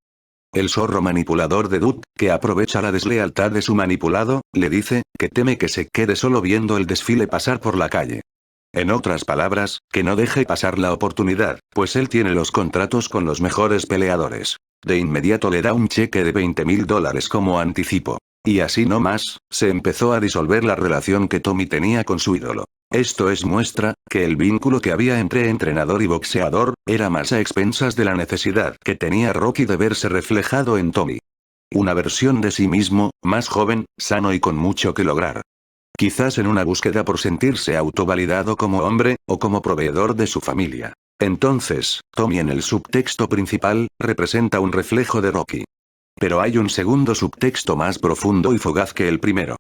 El zorro manipulador de Duke, que aprovecha la deslealtad de su manipulado, le dice, que teme que se quede solo viendo el desfile pasar por la calle. En otras palabras, que no deje pasar la oportunidad, pues él tiene los contratos con los mejores peleadores. De inmediato le da un cheque de $20,000 como anticipo. Y así no más, se empezó a disolver la relación que Tommy tenía con su ídolo. Esto es muestra, que el vínculo que había entre entrenador y boxeador, era más a expensas de la necesidad que tenía Rocky de verse reflejado en Tommy. Una versión de sí mismo, más joven, sano y con mucho que lograr. Quizás en una búsqueda por sentirse autovalidado como hombre, o como proveedor de su familia. Entonces, Tommy en el subtexto principal, representa un reflejo de Rocky. Pero hay un segundo subtexto más profundo y fugaz que el primero.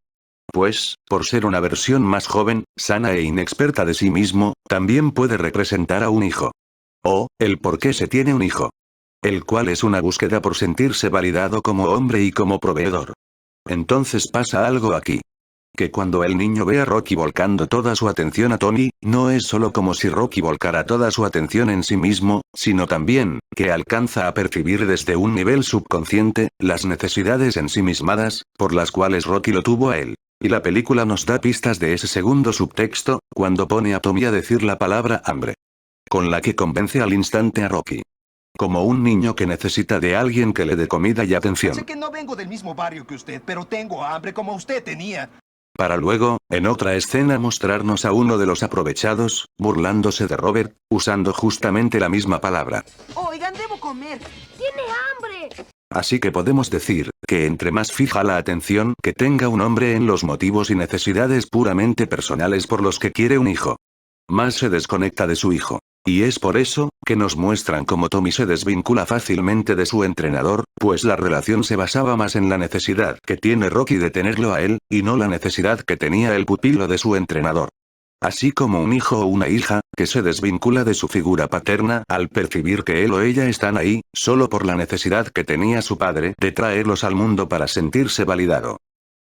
Pues, por ser una versión más joven, sana e inexperta de sí mismo, también puede representar a un hijo. O, el por qué se tiene un hijo. El cual es una búsqueda por sentirse validado como hombre y como proveedor. Entonces pasa algo aquí. Que cuando el niño ve a Rocky volcando toda su atención a Tommy, no es solo como si Rocky volcara toda su atención en sí mismo, sino también, que alcanza a percibir desde un nivel subconsciente, las necesidades ensimismadas, por las cuales Rocky lo tuvo a él. Y la película nos da pistas de ese segundo subtexto, cuando pone a Tommy a decir la palabra hambre. Con la que convence al instante a Rocky. Como un niño que necesita de alguien que le dé comida y atención.
Sé que no vengo del mismo barrio que usted, pero tengo hambre como usted tenía.
Para luego, en otra escena mostrarnos a uno de los aprovechados, burlándose de Robert, usando justamente la misma palabra.
Oigan, debo comer.
¡Tiene hambre!
Así que podemos decir, que entre más fija la atención que tenga un hombre en los motivos y necesidades puramente personales por los que quiere un hijo, más se desconecta de su hijo. Y es por eso, que nos muestran cómo Tommy se desvincula fácilmente de su entrenador, pues la relación se basaba más en la necesidad que tiene Rocky de tenerlo a él, y no la necesidad que tenía el pupilo de su entrenador. Así como un hijo o una hija, que se desvincula de su figura paterna al percibir que él o ella están ahí, solo por la necesidad que tenía su padre de traerlos al mundo para sentirse validado.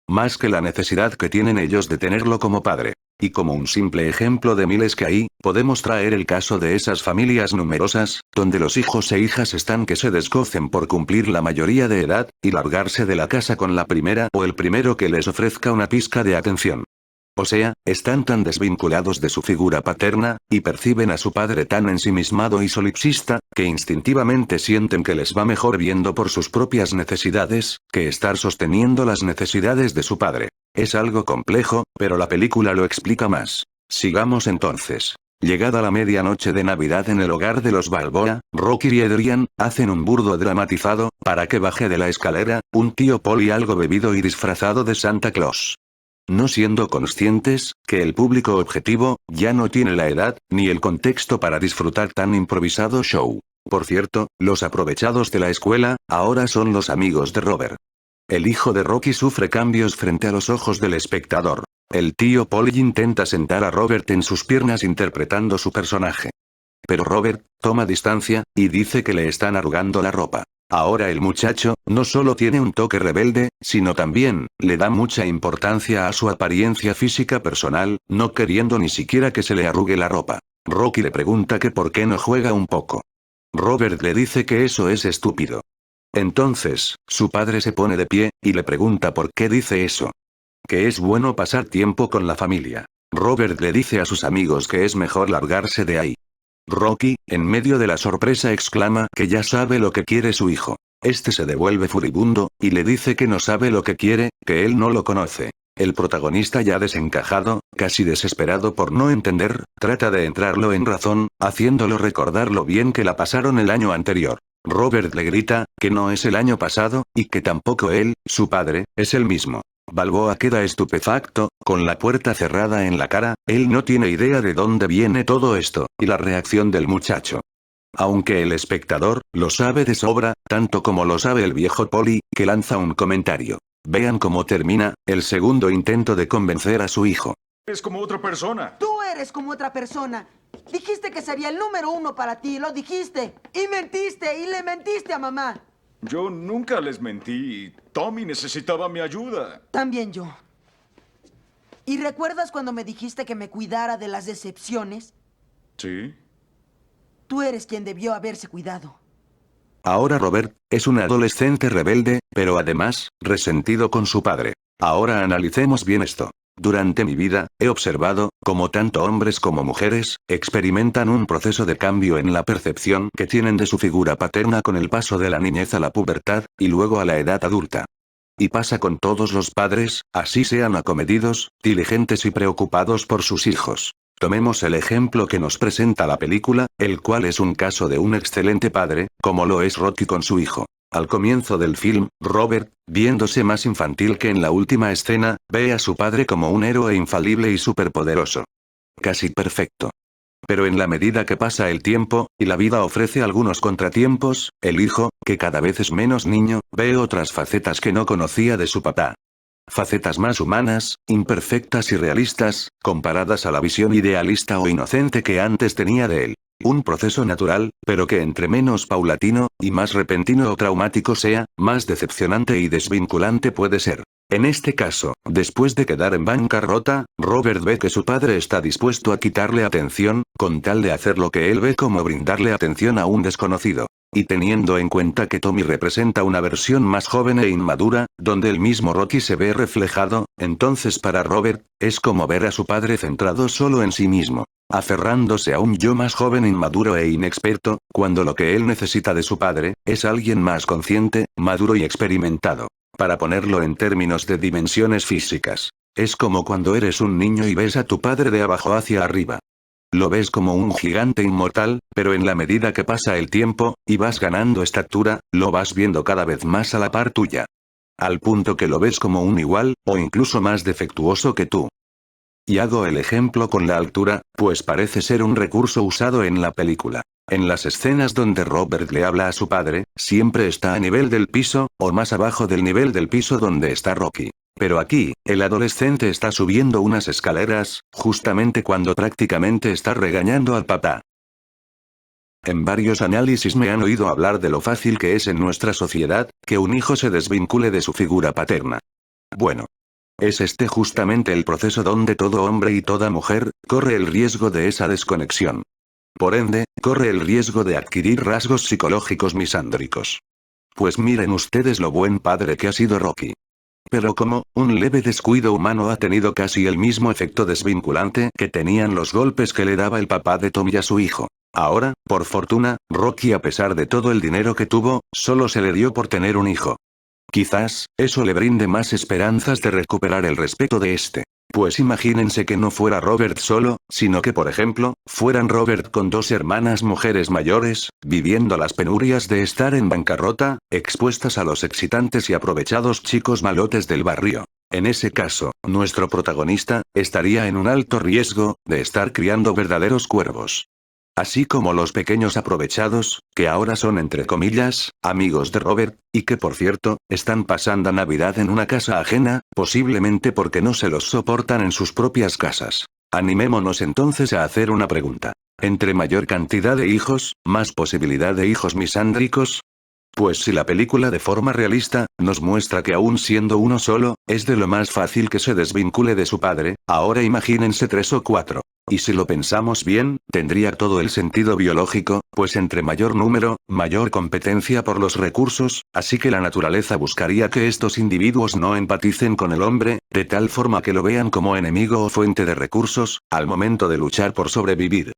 Más que la necesidad que tienen ellos de tenerlo como padre. Y como un simple ejemplo de miles que hay, podemos traer el caso de esas familias numerosas, donde los hijos e hijas están que se descocen por cumplir la mayoría de edad, y largarse de la casa con la primera o el primero que les ofrezca una pizca de atención. O sea, están tan desvinculados de su figura paterna, y perciben a su padre tan ensimismado y solipsista, que instintivamente sienten que les va mejor viendo por sus propias necesidades, que estar sosteniendo las necesidades de su padre. Es algo complejo, pero la película lo explica más. Sigamos entonces. Llegada la medianoche de Navidad en el hogar de los Balboa, Rocky y Adrian hacen un burdo dramatizado, para que baje de la escalera, un tío Polly algo bebido y disfrazado de Santa Claus. No siendo conscientes, que el público objetivo, ya no tiene la edad, ni el contexto para disfrutar tan improvisado show. Por cierto, los aprovechados de la escuela, ahora son los amigos de Robert. El hijo de Rocky sufre cambios frente a los ojos del espectador. El tío Polly intenta sentar a Robert en sus piernas interpretando su personaje. Pero Robert, toma distancia, y dice que le están arrugando la ropa. Ahora el muchacho, no solo tiene un toque rebelde, sino también, le da mucha importancia a su apariencia física personal, no queriendo ni siquiera que se le arrugue la ropa. Rocky le pregunta que por qué no juega un poco. Robert le dice que eso es estúpido. Entonces, su padre se pone de pie, y le pregunta por qué dice eso. Que es bueno pasar tiempo con la familia. Robert le dice a sus amigos que es mejor largarse de ahí. Rocky, en medio de la sorpresa exclama que ya sabe lo que quiere su hijo. Este se devuelve furibundo, y le dice que no sabe lo que quiere, que él no lo conoce. El protagonista ya desencajado, casi desesperado por no entender, trata de entrarlo en razón, haciéndolo recordar lo bien que la pasaron el año anterior. Robert le grita, que no es el año pasado, y que tampoco él, su padre, es el mismo. Balboa queda estupefacto, con la puerta cerrada en la cara, él no tiene idea de dónde viene todo esto, y la reacción del muchacho. Aunque el espectador, lo sabe de sobra, tanto como lo sabe el viejo Polly, que lanza un comentario. Vean cómo termina, el segundo intento de convencer a su hijo.
Es como otra persona.
Tú eres como otra persona. Dijiste que sería el número 1 para ti, lo dijiste. Y le mentiste a mamá.
Yo nunca les mentí. Tommy necesitaba mi ayuda.
También yo. ¿Y recuerdas cuando me dijiste que me cuidara de las decepciones?
Sí.
Tú eres quien debió haberse cuidado.
Ahora Robert, es un adolescente rebelde, pero además, resentido con su padre. Ahora analicemos bien esto. Durante mi vida, he observado, como tanto hombres como mujeres, experimentan un proceso de cambio en la percepción que tienen de su figura paterna con el paso de la niñez a la pubertad, y luego a la edad adulta. Y pasa con todos los padres, así sean acomedidos, diligentes y preocupados por sus hijos. Tomemos el ejemplo que nos presenta la película, el cual es un caso de un excelente padre, como lo es Rocky con su hijo. Al comienzo del film, Robert, viéndose más infantil que en la última escena, ve a su padre como un héroe infalible y superpoderoso. Casi perfecto. Pero en la medida que pasa el tiempo, y la vida ofrece algunos contratiempos, el hijo, que cada vez es menos niño, ve otras facetas que no conocía de su papá. Facetas más humanas, imperfectas y realistas, comparadas a la visión idealista o inocente que antes tenía de él. Un proceso natural, pero que entre menos paulatino, y más repentino o traumático sea, más decepcionante y desvinculante puede ser. En este caso, después de quedar en bancarrota, Robert ve que su padre está dispuesto a quitarle atención, con tal de hacer lo que él ve como brindarle atención a un desconocido. Y teniendo en cuenta que Tommy representa una versión más joven e inmadura, donde el mismo Rocky se ve reflejado, entonces para Robert, es como ver a su padre centrado solo en sí mismo, aferrándose a un yo más joven, inmaduro e inexperto, cuando lo que él necesita de su padre, es alguien más consciente, maduro y experimentado. Para ponerlo en términos de dimensiones físicas, es como cuando eres un niño y ves a tu padre de abajo hacia arriba. Lo ves como un gigante inmortal, pero en la medida que pasa el tiempo, y vas ganando estatura, lo vas viendo cada vez más a la par tuya. Al punto que lo ves como un igual, o incluso más defectuoso que tú. Y hago el ejemplo con la altura, pues parece ser un recurso usado en la película. En las escenas donde Robert le habla a su padre, siempre está a nivel del piso, o más abajo del nivel del piso donde está Rocky. Pero aquí, el adolescente está subiendo unas escaleras, justamente cuando prácticamente está regañando al papá. En varios análisis me han oído hablar de lo fácil que es en nuestra sociedad, que un hijo se desvincule de su figura paterna. Bueno. Es este justamente el proceso donde todo hombre y toda mujer, corre el riesgo de esa desconexión. Por ende, corre el riesgo de adquirir rasgos psicológicos misándricos. Pues miren ustedes lo buen padre que ha sido Rocky. Pero como, un leve descuido humano ha tenido casi el mismo efecto desvinculante que tenían los golpes que le daba el papá de Tommy a su hijo. Ahora, por fortuna, Rocky, a pesar de todo el dinero que tuvo, solo se le dio por tener un hijo. Quizás, eso le brinde más esperanzas de recuperar el respeto de este. Pues imagínense que no fuera Robert solo, sino que por ejemplo, fueran Robert con 2 hermanas mujeres mayores, viviendo las penurias de estar en bancarrota, expuestas a los excitantes y aprovechados chicos malotes del barrio. En ese caso, nuestro protagonista, estaría en un alto riesgo, de estar criando verdaderos cuervos. Así como los pequeños aprovechados, que ahora son entre comillas, amigos de Robert, y que por cierto, están pasando Navidad en una casa ajena, posiblemente porque no se los soportan en sus propias casas. Animémonos entonces a hacer una pregunta. ¿Entre mayor cantidad de hijos, más posibilidad de hijos misándricos? Pues si la película de forma realista, nos muestra que aún siendo uno solo, es de lo más fácil que se desvincule de su padre, ahora imagínense 3 o 4. Y si lo pensamos bien, tendría todo el sentido biológico, pues entre mayor número, mayor competencia por los recursos, así que la naturaleza buscaría que estos individuos no empaticen con el hombre, de tal forma que lo vean como enemigo o fuente de recursos, al momento de luchar por sobrevivir.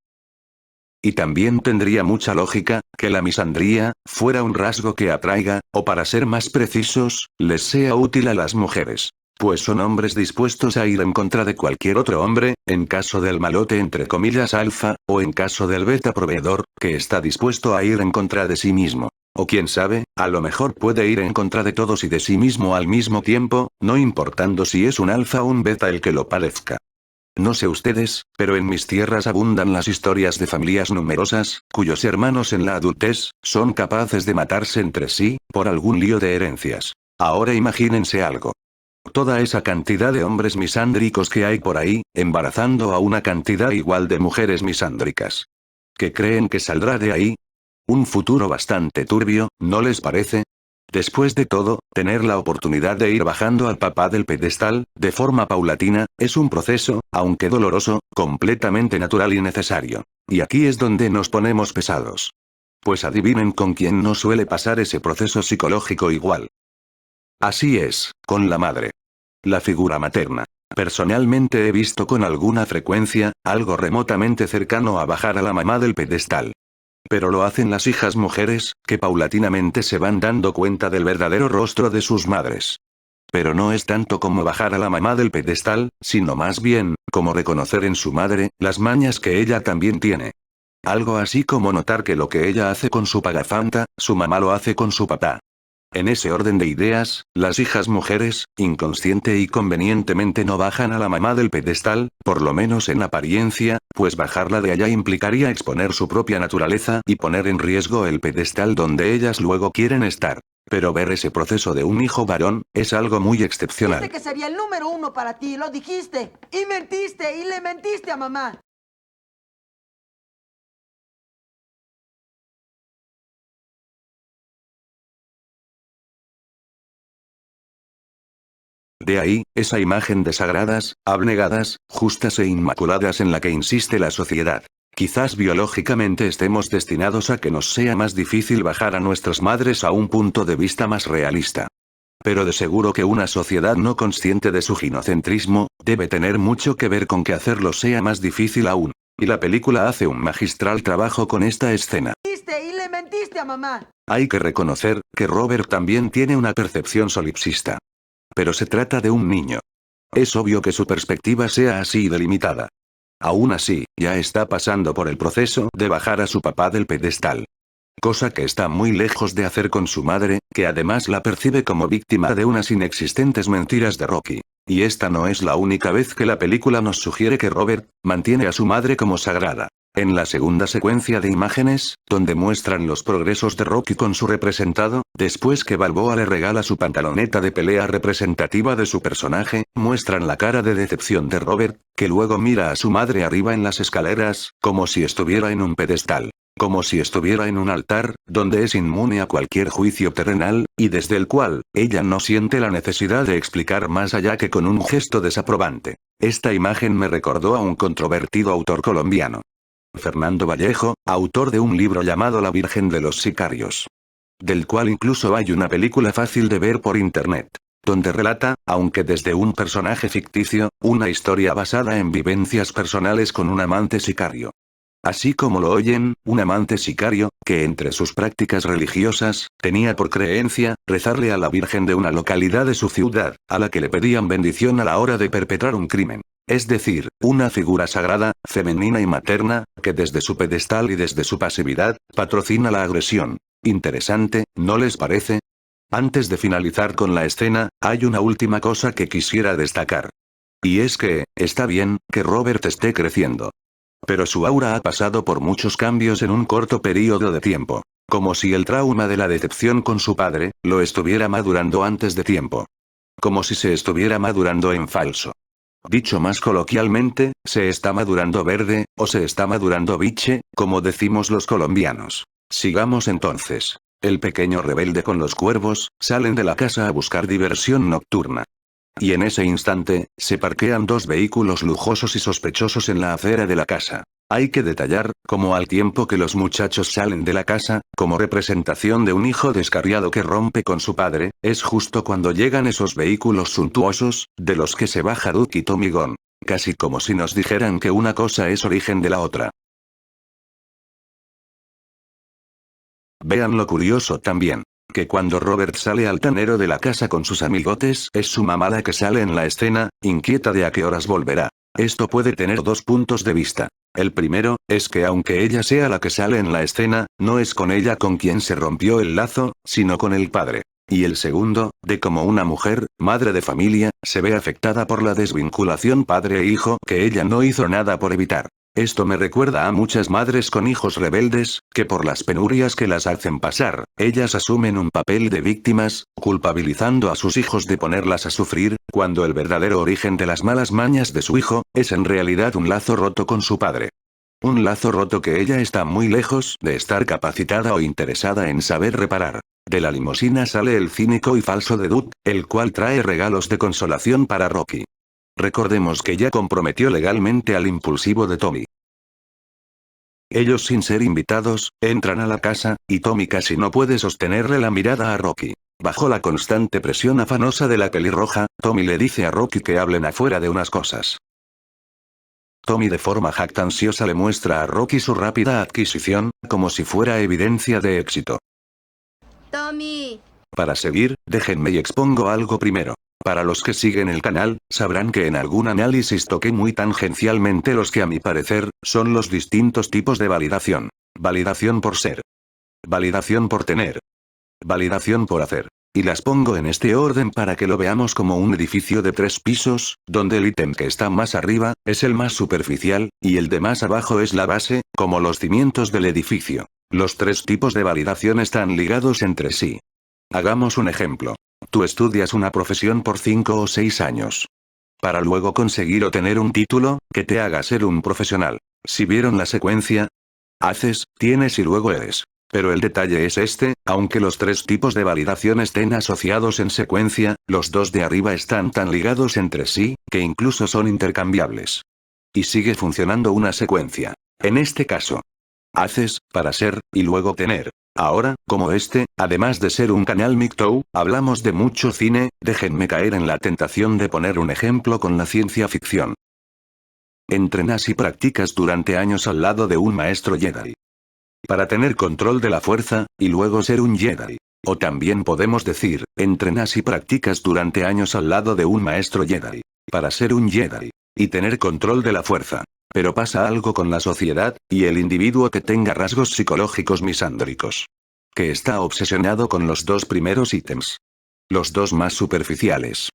Y también tendría mucha lógica, que la misandría, fuera un rasgo que atraiga, o para ser más precisos, les sea útil a las mujeres. Pues son hombres dispuestos a ir en contra de cualquier otro hombre, en caso del malote entre comillas alfa, o en caso del beta proveedor, que está dispuesto a ir en contra de sí mismo. O quién sabe, a lo mejor puede ir en contra de todos y de sí mismo al mismo tiempo, no importando si es un alfa o un beta el que lo parezca. No sé ustedes, pero en mis tierras abundan las historias de familias numerosas, cuyos hermanos en la adultez, son capaces de matarse entre sí, por algún lío de herencias. Ahora imagínense algo. Toda esa cantidad de hombres misándricos que hay por ahí, embarazando a una cantidad igual de mujeres misándricas. ¿Qué creen que saldrá de ahí? Un futuro bastante turbio, ¿no les parece? Después de todo, tener la oportunidad de ir bajando al papá del pedestal, de forma paulatina, es un proceso, aunque doloroso, completamente natural y necesario. Y aquí es donde nos ponemos pesados. Pues adivinen con quién no suele pasar ese proceso psicológico igual. Así es, con la madre. La figura materna. Personalmente he visto con alguna frecuencia, algo remotamente cercano a bajar a la mamá del pedestal. Pero lo hacen las hijas mujeres, que paulatinamente se van dando cuenta del verdadero rostro de sus madres. Pero no es tanto como bajar a la mamá del pedestal, sino más bien, como reconocer en su madre, las mañas que ella también tiene. Algo así como notar que lo que ella hace con su pagafanta, su mamá lo hace con su papá. En ese orden de ideas, las hijas mujeres, inconsciente y convenientemente no bajan a la mamá del pedestal, por lo menos en apariencia, pues bajarla de allá implicaría exponer su propia naturaleza y poner en riesgo el pedestal donde ellas luego quieren estar. Pero ver ese proceso de un hijo varón, es algo muy excepcional.
Dijiste que sería el número 1 para ti, lo dijiste. Y mentiste, y le mentiste a mamá.
De ahí, esa imagen de sagradas, abnegadas, justas e inmaculadas en la que insiste la sociedad. Quizás biológicamente estemos destinados a que nos sea más difícil bajar a nuestras madres a un punto de vista más realista. Pero de seguro que una sociedad no consciente de su ginocentrismo, debe tener mucho que ver con que hacerlo sea más difícil aún. Y la película hace un magistral trabajo con esta escena.
Y le mentiste a mamá.
Hay que reconocer que Robert también tiene una percepción solipsista. Pero se trata de un niño. Es obvio que su perspectiva sea así delimitada. Aún así, ya está pasando por el proceso de bajar a su papá del pedestal. Cosa que está muy lejos de hacer con su madre, que además la percibe como víctima de unas inexistentes mentiras de Rocky. Y esta no es la única vez que la película nos sugiere que Robert mantiene a su madre como sagrada. En la segunda secuencia de imágenes, donde muestran los progresos de Rocky con su representado, después que Balboa le regala su pantaloneta de pelea representativa de su personaje, muestran la cara de decepción de Robert, que luego mira a su madre arriba en las escaleras, como si estuviera en un pedestal. Como si estuviera en un altar, donde es inmune a cualquier juicio terrenal, y desde el cual, ella no siente la necesidad de explicar más allá que con un gesto desaprobante. Esta imagen me recordó a un controvertido autor colombiano. Fernando Vallejo, autor de un libro llamado La Virgen de los Sicarios. Del cual incluso hay una película fácil de ver por internet. Donde relata, aunque desde un personaje ficticio, una historia basada en vivencias personales con un amante sicario. Así como lo oyen, un amante sicario, que entre sus prácticas religiosas, tenía por creencia, rezarle a la Virgen de una localidad de su ciudad, a la que le pedían bendición a la hora de perpetrar un crimen. Es decir, una figura sagrada, femenina y materna, que desde su pedestal y desde su pasividad, patrocina la agresión. Interesante, ¿no les parece? Antes de finalizar con la escena, hay una última cosa que quisiera destacar. Y es que, está bien, que Robert esté creciendo. Pero su aura ha pasado por muchos cambios en un corto periodo de tiempo. Como si el trauma de la decepción con su padre, lo estuviera madurando antes de tiempo. Como si se estuviera madurando en falso. Dicho más coloquialmente, se está madurando verde, o se está madurando biche, como decimos los colombianos. Sigamos entonces. El pequeño rebelde con los cuervos, salen de la casa a buscar diversión nocturna. Y en ese instante, se parquean dos vehículos lujosos y sospechosos en la acera de la casa. Hay que detallar, como al tiempo que los muchachos salen de la casa, como representación de un hijo descarriado que rompe con su padre, es justo cuando llegan esos vehículos suntuosos, de los que se baja Duke y Tommy Gunn. Casi como si nos dijeran que una cosa es origen de la otra. Vean lo curioso también. Que cuando Robert sale altanero de la casa con sus amigotes, es su mamá la que sale en la escena, inquieta de a qué horas volverá. Esto puede tener dos puntos de vista. El primero, es que aunque ella sea la que sale en la escena, no es con ella con quien se rompió el lazo, sino con el padre. Y el segundo, de cómo una mujer, madre de familia, se ve afectada por la desvinculación padre e hijo que ella no hizo nada por evitar. Esto me recuerda a muchas madres con hijos rebeldes, que por las penurias que las hacen pasar, ellas asumen un papel de víctimas, culpabilizando a sus hijos de ponerlas a sufrir, cuando el verdadero origen de las malas mañas de su hijo, es en realidad un lazo roto con su padre. Un lazo roto que ella está muy lejos de estar capacitada o interesada en saber reparar. De la limusina sale el cínico y falso de Duke, el cual trae regalos de consolación para Rocky. Recordemos que ya comprometió legalmente al impulsivo de Tommy. Ellos sin ser invitados, entran a la casa, y Tommy casi no puede sostenerle la mirada a Rocky. Bajo la constante presión afanosa de la pelirroja, Tommy le dice a Rocky que hablen afuera de unas cosas. Tommy de forma jactanciosa le muestra a Rocky su rápida adquisición, como si fuera evidencia de éxito.
Tommy.
Para seguir, déjenme y expongo algo primero. Para los que siguen el canal, sabrán que en algún análisis toqué muy tangencialmente los que a mi parecer, son los distintos tipos de validación. Validación por ser. Validación por tener. Validación por hacer. Y las pongo en este orden para que lo veamos como un edificio de 3 pisos, donde el ítem que está más arriba, es el más superficial, y el de más abajo es la base, como los cimientos del edificio. Los 3 tipos de validación están ligados entre sí. Hagamos un ejemplo. Tú estudias una profesión por 5 o 6 años. Para luego conseguir o tener un título, que te haga ser un profesional. Si vieron la secuencia, haces, tienes y luego eres. Pero el detalle es este, aunque los 3 tipos de validación estén asociados en secuencia, los 2 de arriba están tan ligados entre sí, que incluso son intercambiables. Y sigue funcionando una secuencia. En este caso, haces, para ser, y luego tener. Ahora, como además de ser un canal MGTOW, hablamos de mucho cine, déjenme caer en la tentación de poner un ejemplo con la ciencia ficción. Entrenas y practicas durante años al lado de un maestro Jedi. Para tener control de la fuerza, y luego ser un Jedi. O también podemos decir, entrenas y practicas durante años al lado de un maestro Jedi. Para ser un Jedi. Y tener control de la fuerza. Pero pasa algo con la sociedad, y el individuo que tenga rasgos psicológicos misándricos. Que está obsesionado con los dos primeros ítems. Los dos más superficiales.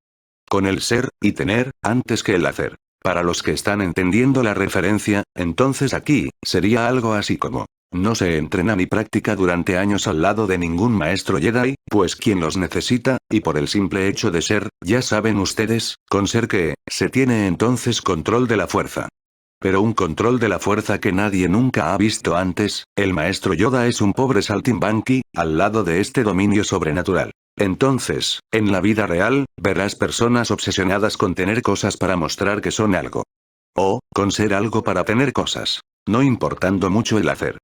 Con el ser, y tener, antes que el hacer. Para los que están entendiendo la referencia, entonces aquí, sería algo así como: no se entrena ni practica durante años al lado de ningún maestro Jedi, pues quien los necesita, y por el simple hecho de ser, ya saben ustedes, con ser que, se tiene entonces control de la fuerza. Pero un control de la fuerza que nadie nunca ha visto antes, el maestro Yoda es un pobre saltimbanqui, al lado de este dominio sobrenatural. Entonces, en la vida real, verás personas obsesionadas con tener cosas para mostrar que son algo. O, con ser algo para tener cosas. No importando mucho el hacer.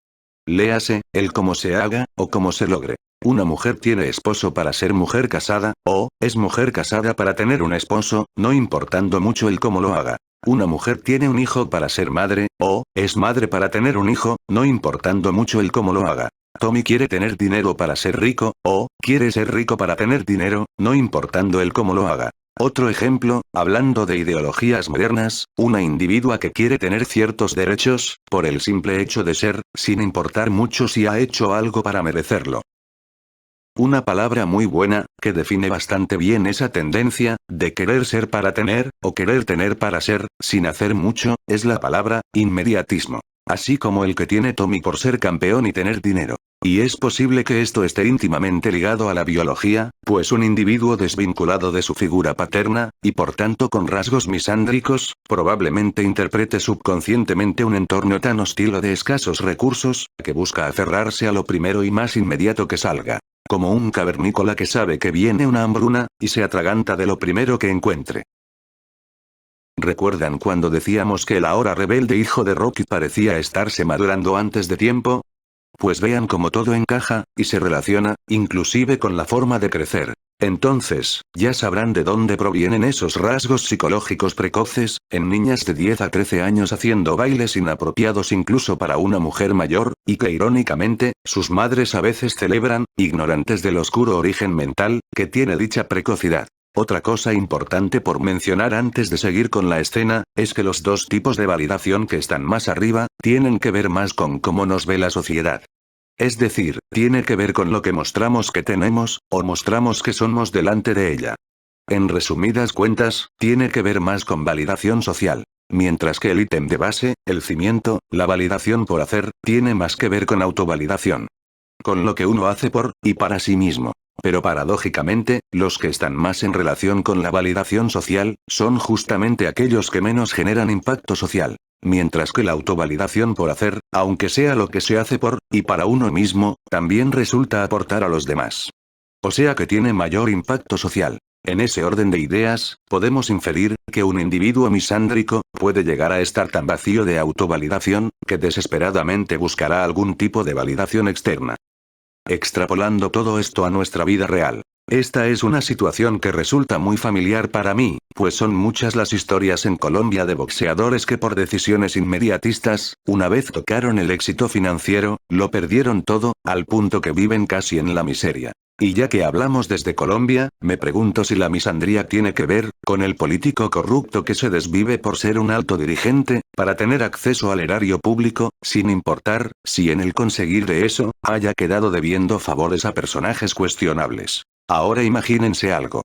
Léase, el cómo se haga, o cómo se logre. Una mujer tiene esposo para ser mujer casada, o, es mujer casada para tener un esposo, no importando mucho el cómo lo haga. Una mujer tiene un hijo para ser madre, o, es madre para tener un hijo, no importando mucho el cómo lo haga. Tommy quiere tener dinero para ser rico, o, quiere ser rico para tener dinero, no importando el cómo lo haga. Otro ejemplo, hablando de ideologías modernas, una individua que quiere tener ciertos derechos, por el simple hecho de ser, sin importar mucho si ha hecho algo para merecerlo. Una palabra muy buena, que define bastante bien esa tendencia, de querer ser para tener, o querer tener para ser, sin hacer mucho, es la palabra, inmediatismo. Así como el que tiene Tommy por ser campeón y tener dinero. Y es posible que esto esté íntimamente ligado a la biología, pues un individuo desvinculado de su figura paterna, y por tanto con rasgos misándricos, probablemente interprete subconscientemente un entorno tan hostil o de escasos recursos, que busca aferrarse a lo primero y más inmediato que salga. Como un cavernícola que sabe que viene una hambruna, y se atraganta de lo primero que encuentre. ¿Recuerdan cuando decíamos que el ahora rebelde hijo de Rocky parecía estarse madurando antes de tiempo? Pues vean cómo todo encaja, y se relaciona, inclusive con la forma de crecer. Entonces, ya sabrán de dónde provienen esos rasgos psicológicos precoces, en niñas de 10 a 13 años haciendo bailes inapropiados incluso para una mujer mayor, y que irónicamente, sus madres a veces celebran, ignorantes del oscuro origen mental, que tiene dicha precocidad. Otra cosa importante por mencionar antes de seguir con la escena, es que los dos tipos de validación que están más arriba, tienen que ver más con cómo nos ve la sociedad. Es decir, tiene que ver con lo que mostramos que tenemos, o mostramos que somos delante de ella. En resumidas cuentas, tiene que ver más con validación social. Mientras que el ítem de base, el cimiento, la validación por hacer, tiene más que ver con autovalidación. Con lo que uno hace por, y para sí mismo. Pero paradójicamente, los que están más en relación con la validación social, son justamente aquellos que menos generan impacto social. Mientras que la autovalidación por hacer, aunque sea lo que se hace por, y para uno mismo, también resulta aportar a los demás. O sea que tiene mayor impacto social. En ese orden de ideas, podemos inferir, que un individuo misándrico, puede llegar a estar tan vacío de autovalidación, que desesperadamente buscará algún tipo de validación externa. Extrapolando todo esto a nuestra vida real. Esta es una situación que resulta muy familiar para mí, pues son muchas las historias en Colombia de boxeadores que por decisiones inmediatistas, una vez tocaron el éxito financiero, lo perdieron todo, al punto que viven casi en la miseria. Y ya que hablamos desde Colombia, me pregunto si la misandría tiene que ver con el político corrupto que se desvive por ser un alto dirigente, para tener acceso al erario público, sin importar si en el conseguir de eso, haya quedado debiendo favores a personajes cuestionables. Ahora imagínense algo.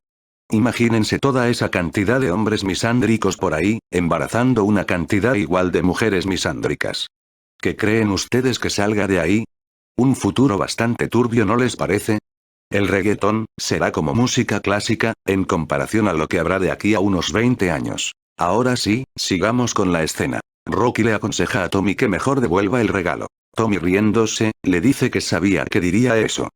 Imagínense toda esa cantidad de hombres misándricos por ahí, embarazando una cantidad igual de mujeres misándricas. ¿Qué creen ustedes que salga de ahí? Un futuro bastante turbio, ¿no les parece? El reggaetón, será como música clásica, en comparación a lo que habrá de aquí a unos 20 años. Ahora sí, sigamos con la escena. Rocky le aconseja a Tommy que mejor devuelva el regalo. Tommy riéndose, le dice que sabía que diría eso.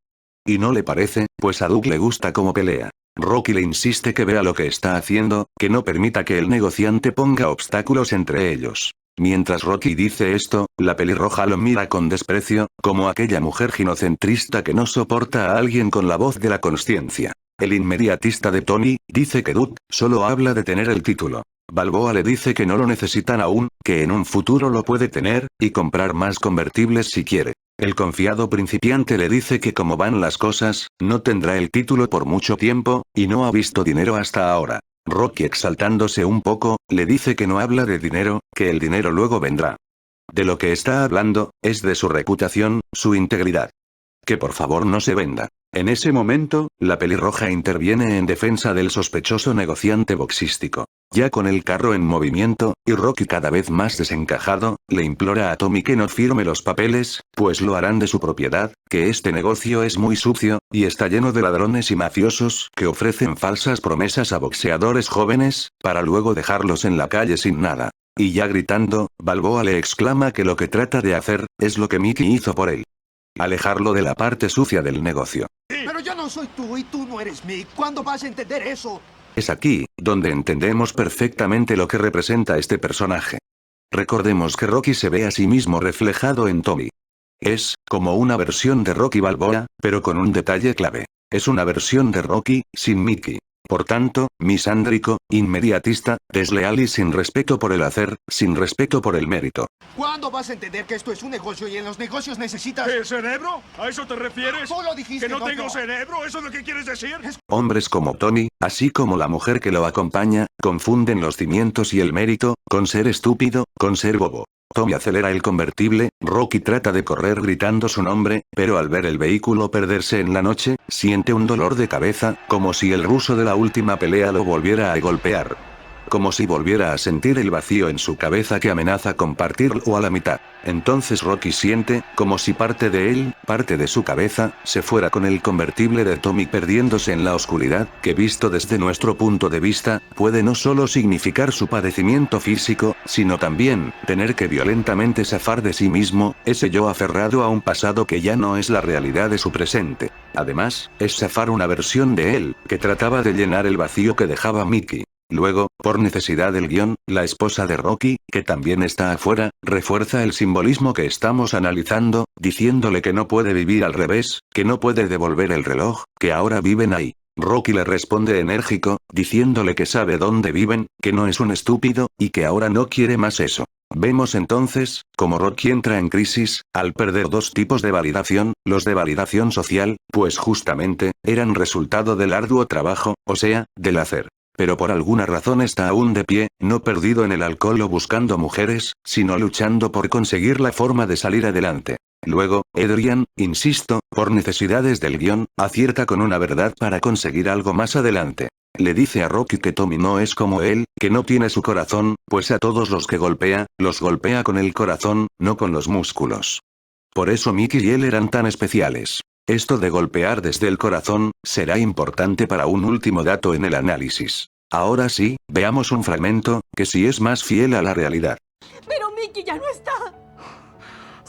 ¿Y no le parece? Pues a Doug le gusta cómo pelea. Rocky le insiste que vea lo que está haciendo, que no permita que el negociante ponga obstáculos entre ellos. Mientras Rocky dice esto, la pelirroja lo mira con desprecio, como aquella mujer ginocentrista que no soporta a alguien con la voz de la consciencia. El inmediatista de Tony dice que Dude solo habla de tener el título. Balboa le dice que no lo necesitan aún, que en un futuro lo puede tener, y comprar más convertibles si quiere. El confiado principiante le dice que como van las cosas, no tendrá el título por mucho tiempo, y no ha visto dinero hasta ahora. Rocky, exaltándose un poco, le dice que no habla de dinero, que el dinero luego vendrá. De lo que está hablando, es de su reputación, su integridad. Que por favor no se venda. En ese momento, la pelirroja interviene en defensa del sospechoso negociante boxístico. Ya con el carro en movimiento, y Rocky cada vez más desencajado, le implora a Tommy que no firme los papeles, pues lo harán de su propiedad, que este negocio es muy sucio, y está lleno de ladrones y mafiosos que ofrecen falsas promesas a boxeadores jóvenes, para luego dejarlos en la calle sin nada. Y ya gritando, Balboa le exclama que lo que trata de hacer, es lo que Mickey hizo por él. Alejarlo de la parte sucia del negocio.
Pero yo no soy tú y tú no eres Mick. ¿Cuándo vas a entender eso?
Es aquí, donde entendemos perfectamente lo que representa este personaje. Recordemos que Rocky se ve a sí mismo reflejado en Tommy. Es, como una versión de Rocky Balboa, pero con un detalle clave. Es una versión de Rocky, sin Mickey. Por tanto, misándrico, inmediatista, desleal y sin respeto por el hacer, sin respeto por el mérito.
¿Cuándo vas a entender que esto es un negocio y en los negocios necesitas...
¿Cerebro? ¿A eso te refieres?
Tú lo dijiste,
¿Que no
Goku.
tengo cerebro? ¿Eso es lo que quieres decir?
Hombres como Tony, así como la mujer que lo acompaña, confunden los cimientos y el mérito, con ser estúpido, con ser bobo. Tommy acelera el convertible, Rocky trata de correr gritando su nombre, pero al ver el vehículo perderse en la noche, siente un dolor de cabeza, como si el ruso de la última pelea lo volviera a golpear. Como si volviera a sentir el vacío en su cabeza que amenaza con partirlo a la mitad. Entonces Rocky siente, como si parte de él, parte de su cabeza, se fuera con el convertible de Tommy perdiéndose en la oscuridad, que visto desde nuestro punto de vista, puede no solo significar su padecimiento físico, sino también, tener que violentamente zafar de sí mismo, ese yo aferrado a un pasado que ya no es la realidad de su presente. Además, es zafar una versión de él, que trataba de llenar el vacío que dejaba Mickey. Luego, por necesidad del guión, la esposa de Rocky, que también está afuera, refuerza el simbolismo que estamos analizando, diciéndole que no puede vivir al revés, que no puede devolver el reloj, que ahora viven ahí. Rocky le responde enérgico, diciéndole que sabe dónde viven, que no es un estúpido, y que ahora no quiere más eso. Vemos entonces, como Rocky entra en crisis, al perder dos tipos de validación, los de validación social, pues justamente, eran resultado del arduo trabajo, o sea, del hacer. Pero por alguna razón está aún de pie, no perdido en el alcohol o buscando mujeres, sino luchando por conseguir la forma de salir adelante. Luego, Adrian, insisto, por necesidades del guión, acierta con una verdad para conseguir algo más adelante. Le dice a Rocky que Tommy no es como él, que no tiene su corazón, pues a todos los que golpea, los golpea con el corazón, no con los músculos. Por eso Mickey y él eran tan especiales. Esto de golpear desde el corazón, será importante para un último dato en el análisis. Ahora sí, veamos un fragmento, que sí es más fiel a la realidad.
Pero Mickey ya no está.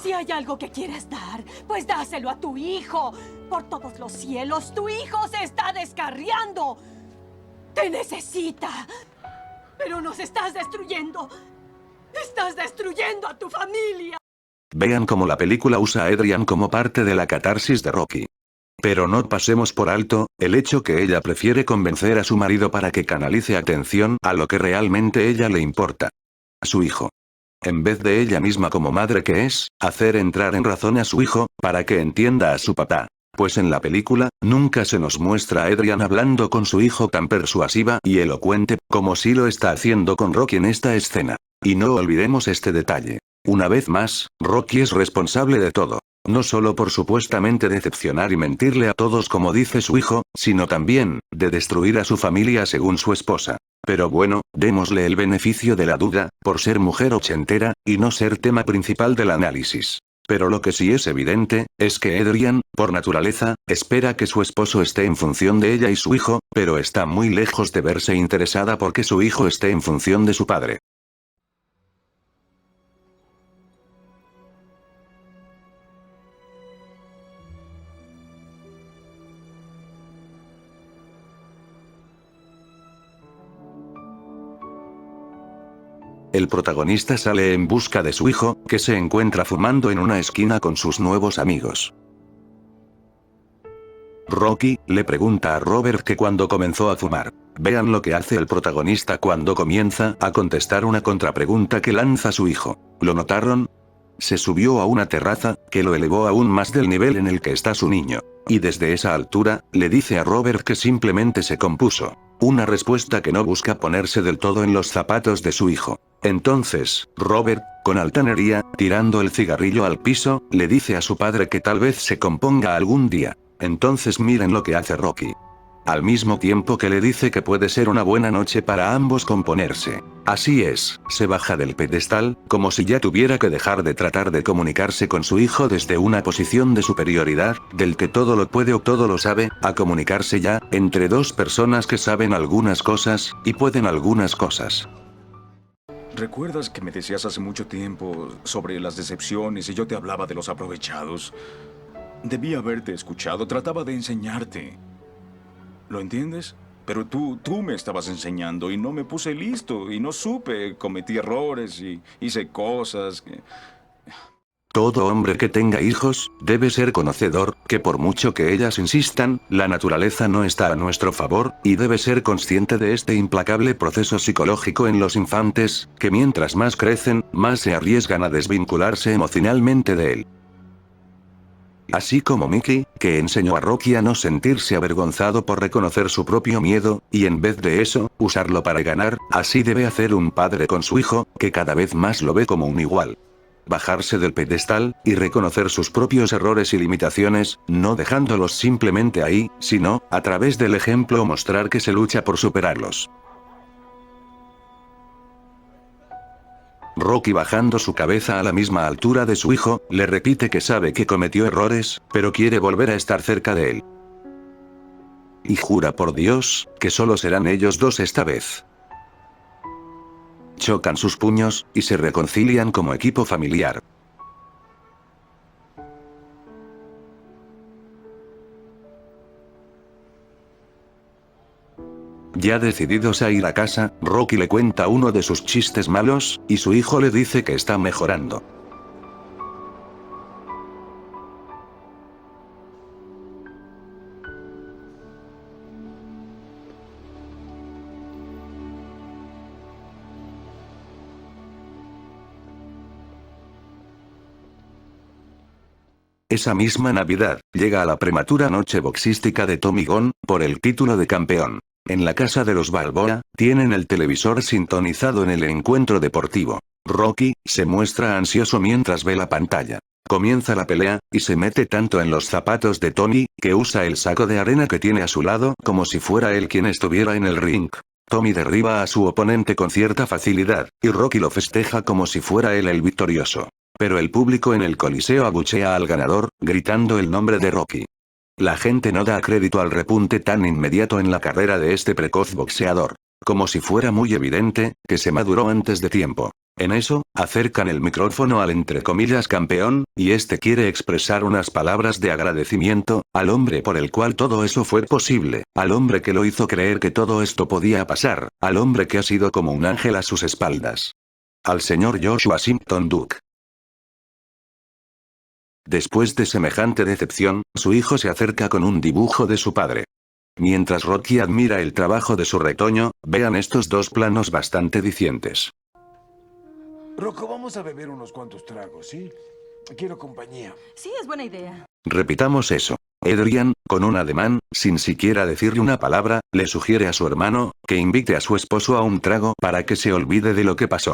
Si hay algo que quieres dar, pues dáselo a tu hijo. Por todos los cielos, tu hijo se está descarriando. Te necesita. Pero nos estás destruyendo. Estás destruyendo a tu familia.
Vean cómo la película usa a Adrian como parte de la catarsis de Rocky. Pero no pasemos por alto, el hecho que ella prefiere convencer a su marido para que canalice atención a lo que realmente ella le importa. A su hijo. En vez de ella misma como madre que es, hacer entrar en razón a su hijo, para que entienda a su papá. Pues en la película, nunca se nos muestra a Adrian hablando con su hijo tan persuasiva y elocuente, como si lo está haciendo con Rocky en esta escena. Y no olvidemos este detalle. Una vez más, Rocky es responsable de todo. No solo por supuestamente decepcionar y mentirle a todos como dice su hijo, sino también, de destruir a su familia según su esposa. Pero bueno, démosle el beneficio de la duda, por ser mujer ochentera, y no ser tema principal del análisis. Pero lo que sí es evidente, es que Adrian, por naturaleza, espera que su esposo esté en función de ella y su hijo, pero está muy lejos de verse interesada porque su hijo esté en función de su padre. el protagonista sale en busca de su hijo, que se encuentra fumando en una esquina con sus nuevos amigos. Rocky le pregunta a Robert que cuándo comenzó a fumar. Vean lo que hace el protagonista cuando comienza a contestar una contrapregunta que lanza su hijo. ¿Lo notaron? Se subió a una terraza, que lo elevó aún más del nivel en el que está su niño. Y desde esa altura, le dice a Robert que simplemente se compuso. Una respuesta que no busca ponerse del todo en los zapatos de su hijo. Entonces, Robert, con altanería, tirando el cigarrillo al piso, le dice a su padre que tal vez se componga algún día. Entonces miren lo que hace Rocky. Al mismo tiempo que le dice que puede ser una buena noche para ambos componerse. Así es, se baja del pedestal, como si ya tuviera que dejar de tratar de comunicarse con su hijo desde una posición de superioridad, del que todo lo puede o todo lo sabe, a comunicarse ya, entre dos personas que saben algunas cosas, y pueden algunas cosas.
¿Recuerdas que me decías hace mucho tiempo sobre las decepciones y yo te hablaba de los aprovechados? Debí haberte escuchado, trataba de enseñarte. ¿Lo entiendes? Pero tú me estabas enseñando y no me puse listo y no supe, cometí errores y hice cosas que...
Todo hombre que tenga hijos, debe ser conocedor, que por mucho que ellas insistan, la naturaleza no está a nuestro favor, y debe ser consciente de este implacable proceso psicológico en los infantes, que mientras más crecen, más se arriesgan a desvincularse emocionalmente de él. Así como Mickey, que enseñó a Rocky a no sentirse avergonzado por reconocer su propio miedo, y en vez de eso, usarlo para ganar, así debe hacer un padre con su hijo, que cada vez más lo ve como un igual. Bajarse del pedestal, y reconocer sus propios errores y limitaciones, no dejándolos simplemente ahí, sino, a través del ejemplo mostrar que se lucha por superarlos. Rocky, bajando su cabeza a la misma altura de su hijo, le repite que sabe que cometió errores, pero quiere volver a estar cerca de él. Y jura por Dios, que solo serán ellos dos esta vez. Chocan sus puños, y se reconcilian como equipo familiar. Ya decididos a ir a casa, Rocky le cuenta uno de sus chistes malos, y su hijo le dice que está mejorando. Esa misma Navidad, llega a la prematura noche boxística de Tommy Gunn, por el título de campeón. En la casa de los Balboa, tienen el televisor sintonizado en el encuentro deportivo. Rocky, se muestra ansioso mientras ve la pantalla. Comienza la pelea, y se mete tanto en los zapatos de Tommy, que usa el saco de arena que tiene a su lado, como si fuera él quien estuviera en el ring. Tommy derriba a su oponente con cierta facilidad, y Rocky lo festeja como si fuera él el victorioso. Pero el público en el coliseo abuchea al ganador, gritando el nombre de Rocky. La gente no da crédito al repunte tan inmediato en la carrera de este precoz boxeador. Como si fuera muy evidente, que se maduró antes de tiempo. En eso, acercan el micrófono al entre comillas campeón, y este quiere expresar unas palabras de agradecimiento, al hombre por el cual todo eso fue posible, al hombre que lo hizo creer que todo esto podía pasar, al hombre que ha sido como un ángel a sus espaldas. Al señor Joshua Simpson Duke. Después de semejante decepción, su hijo se acerca con un dibujo de su padre. Mientras Rocky admira el trabajo de su retoño, vean estos dos planos bastante dicientes.
Rocco, vamos a beber unos cuantos tragos, ¿sí? Quiero compañía.
Sí, es buena idea.
Repitamos eso. Adrian, con un ademán, sin siquiera decirle una palabra, le sugiere a su hermano, que invite a su esposo a un trago para que se olvide de lo que pasó.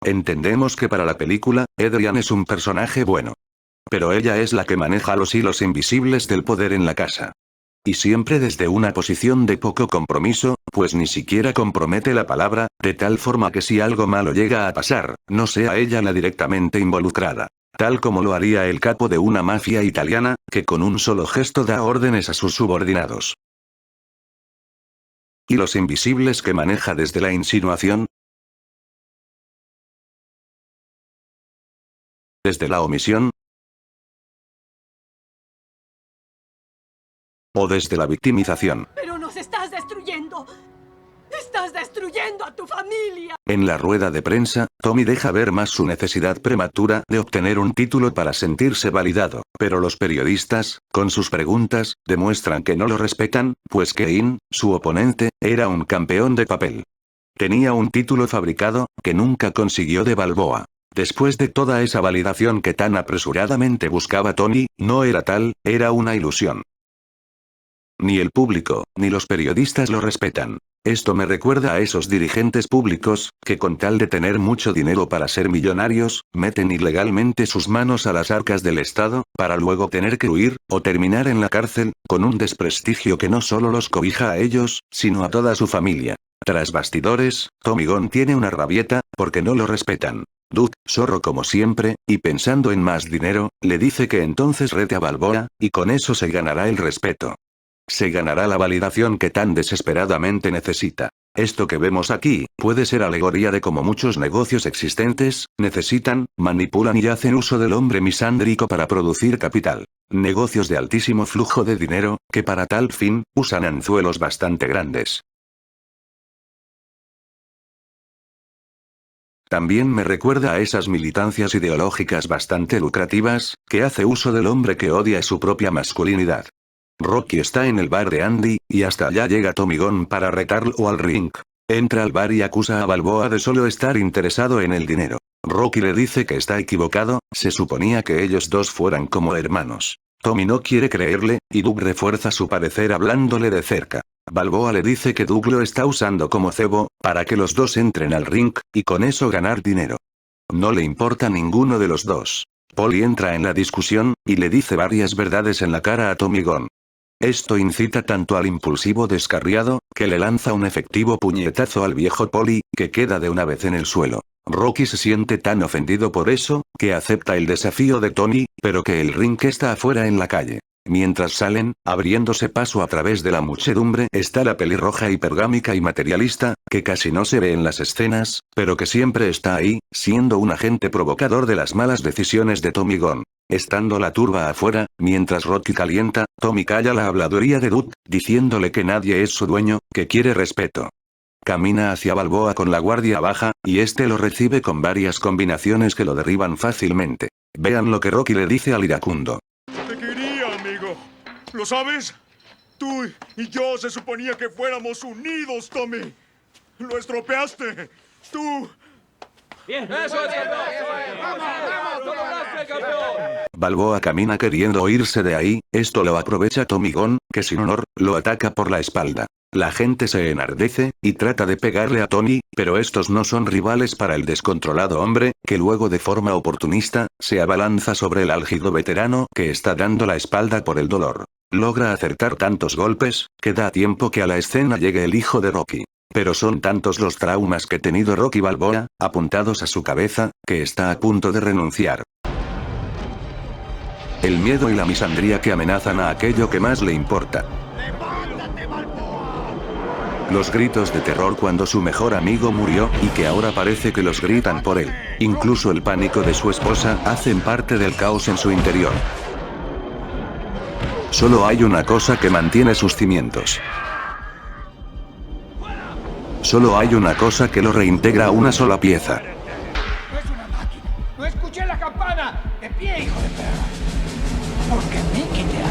Entendemos que para la película, Adrian es un personaje bueno. Pero ella es la que maneja los hilos invisibles del poder en la casa. Y siempre desde una posición de poco compromiso, pues ni siquiera compromete la palabra, de tal forma que si algo malo llega a pasar, no sea ella la directamente involucrada. Tal como lo haría el capo de una mafia italiana, que con un solo gesto da órdenes a sus subordinados. ¿Y los invisibles que maneja desde la insinuación? ¿Desde la omisión? ¿O desde la victimización?
Pero nos estás destruyendo. ¡Estás destruyendo a tu familia!
En la rueda de prensa, Tommy deja ver más su necesidad prematura de obtener un título para sentirse validado, pero los periodistas, con sus preguntas, demuestran que no lo respetan, pues Kane, su oponente, era un campeón de papel. Tenía un título fabricado, que nunca consiguió de Balboa. Después de toda esa validación que tan apresuradamente buscaba Tony, no era tal, era una ilusión. Ni el público, ni los periodistas lo respetan. Esto me recuerda a esos dirigentes públicos, que con tal de tener mucho dinero para ser millonarios, meten ilegalmente sus manos a las arcas del Estado, para luego tener que huir, o terminar en la cárcel, con un desprestigio que no solo los cobija a ellos, sino a toda su familia. Tras bastidores, Tommy Gunn tiene una rabieta, porque no lo respetan. Duke, zorro como siempre, y pensando en más dinero, le dice que entonces rete a Balboa, y con eso se ganará el respeto. Se ganará la validación que tan desesperadamente necesita. Esto que vemos aquí, puede ser alegoría de cómo muchos negocios existentes, necesitan, manipulan y hacen uso del hombre misándrico para producir capital. Negocios de altísimo flujo de dinero, que para tal fin, usan anzuelos bastante grandes. También me recuerda a esas militancias ideológicas bastante lucrativas, que hace uso del hombre que odia su propia masculinidad. Rocky está en el bar de Andy, y hasta allá llega Tommy Gunn para retarlo al ring. Entra al bar y acusa a Balboa de solo estar interesado en el dinero. Rocky le dice que está equivocado, se suponía que ellos dos fueran como hermanos. Tommy no quiere creerle, y Doug refuerza su parecer hablándole de cerca. Balboa le dice que Doug lo está usando como cebo, para que los dos entren al ring, y con eso ganar dinero. No le importa ninguno de los dos. Paulie entra en la discusión, y le dice varias verdades en la cara a Tommy Gunn. Esto incita tanto al impulsivo descarriado, que le lanza un efectivo puñetazo al viejo Paulie, que queda de una vez en el suelo. Rocky se siente tan ofendido por eso, que acepta el desafío de Tony, pero que el ring está afuera en la calle. Mientras salen, abriéndose paso a través de la muchedumbre, está la pelirroja hipergámica y materialista, que casi no se ve en las escenas, pero que siempre está ahí, siendo un agente provocador de las malas decisiones de Tommy Gunn. Estando la turba afuera, mientras Rocky calienta, Tommy calla la habladuría de Duke, diciéndole que nadie es su dueño, que quiere respeto. Camina hacia Balboa con la guardia baja, y este lo recibe con varias combinaciones que lo derriban fácilmente. Vean lo que Rocky le dice al iracundo.
Te quería, amigo. ¿Lo sabes? Tú y yo se suponía que fuéramos unidos, Tommy. Lo estropeaste. Tú...
Bien, eso es campeón.
Balboa camina queriendo irse de ahí, esto lo aprovecha Tommy Gunn, que sin honor, lo ataca por la espalda. La gente se enardece, y trata de pegarle a Tony, pero estos no son rivales para el descontrolado hombre, que luego de forma oportunista, se abalanza sobre el álgido veterano que está dando la espalda por el dolor. Logra acertar tantos golpes, que da tiempo que a la escena llegue el hijo de Rocky. Pero son tantos los traumas que ha tenido Rocky Balboa, apuntados a su cabeza, que está a punto de renunciar. El miedo y la misandría que amenazan a aquello que más le importa. Los gritos de terror cuando su mejor amigo murió, y que ahora parece que los gritan por él. Incluso el pánico de su esposa, hacen parte del caos en su interior. Solo hay una cosa que mantiene sus cimientos. Solo hay una cosa que lo reintegra a una sola pieza.
No es una máquina. No escuché la campana. De pie, hijo de perra. Porque Mickey te ama.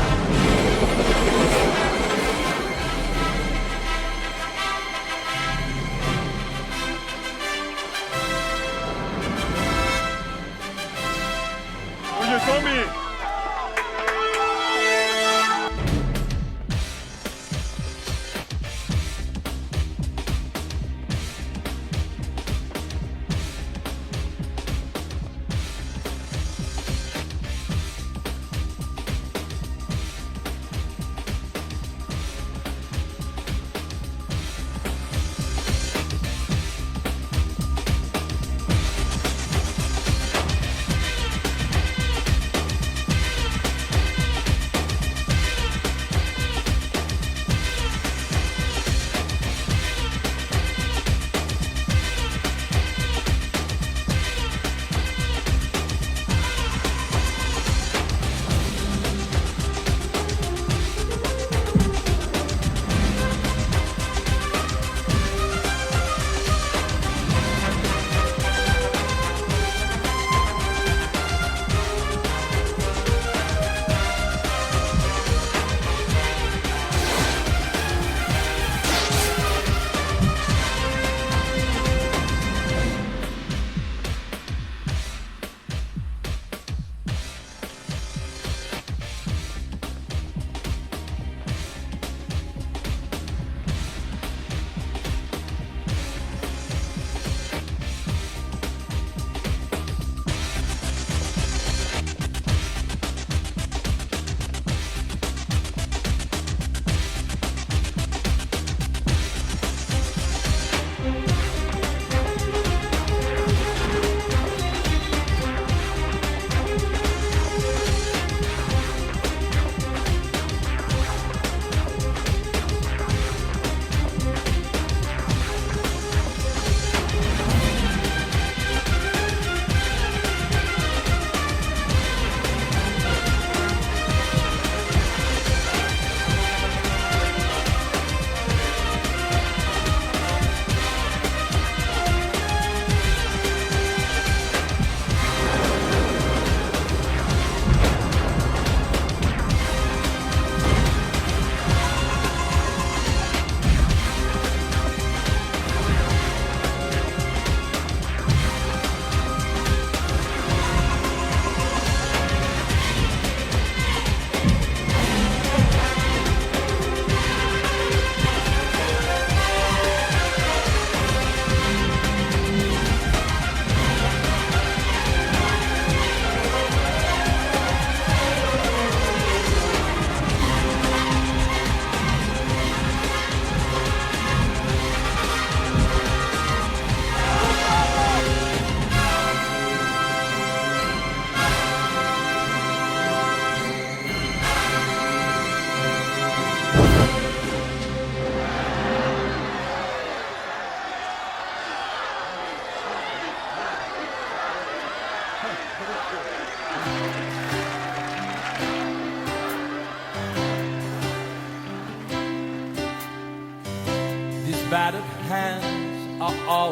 Oye, Tommy.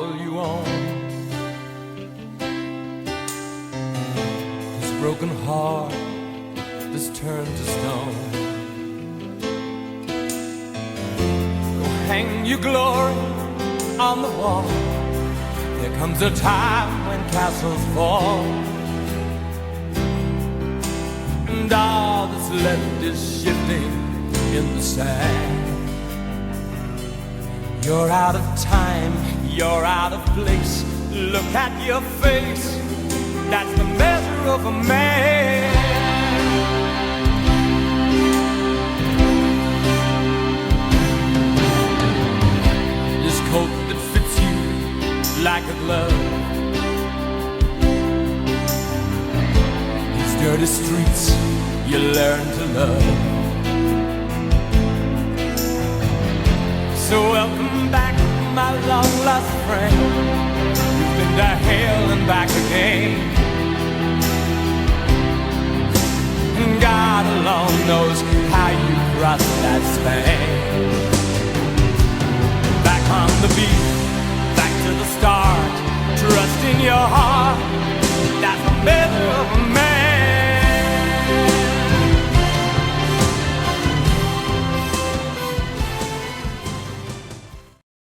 all you own. This broken heart that's turned to stone. Go hang your glory on the wall. There comes a time when castles fall, and all that's left is shifting in the sand. You're out of time, you're out of place. Look at your face, that's the measure of a man. This coat that fits you like a glove, these dirty streets you learn to love. So welcome back, my long-lost friend. You've been to hell and back again, and God alone knows how you crossed that span.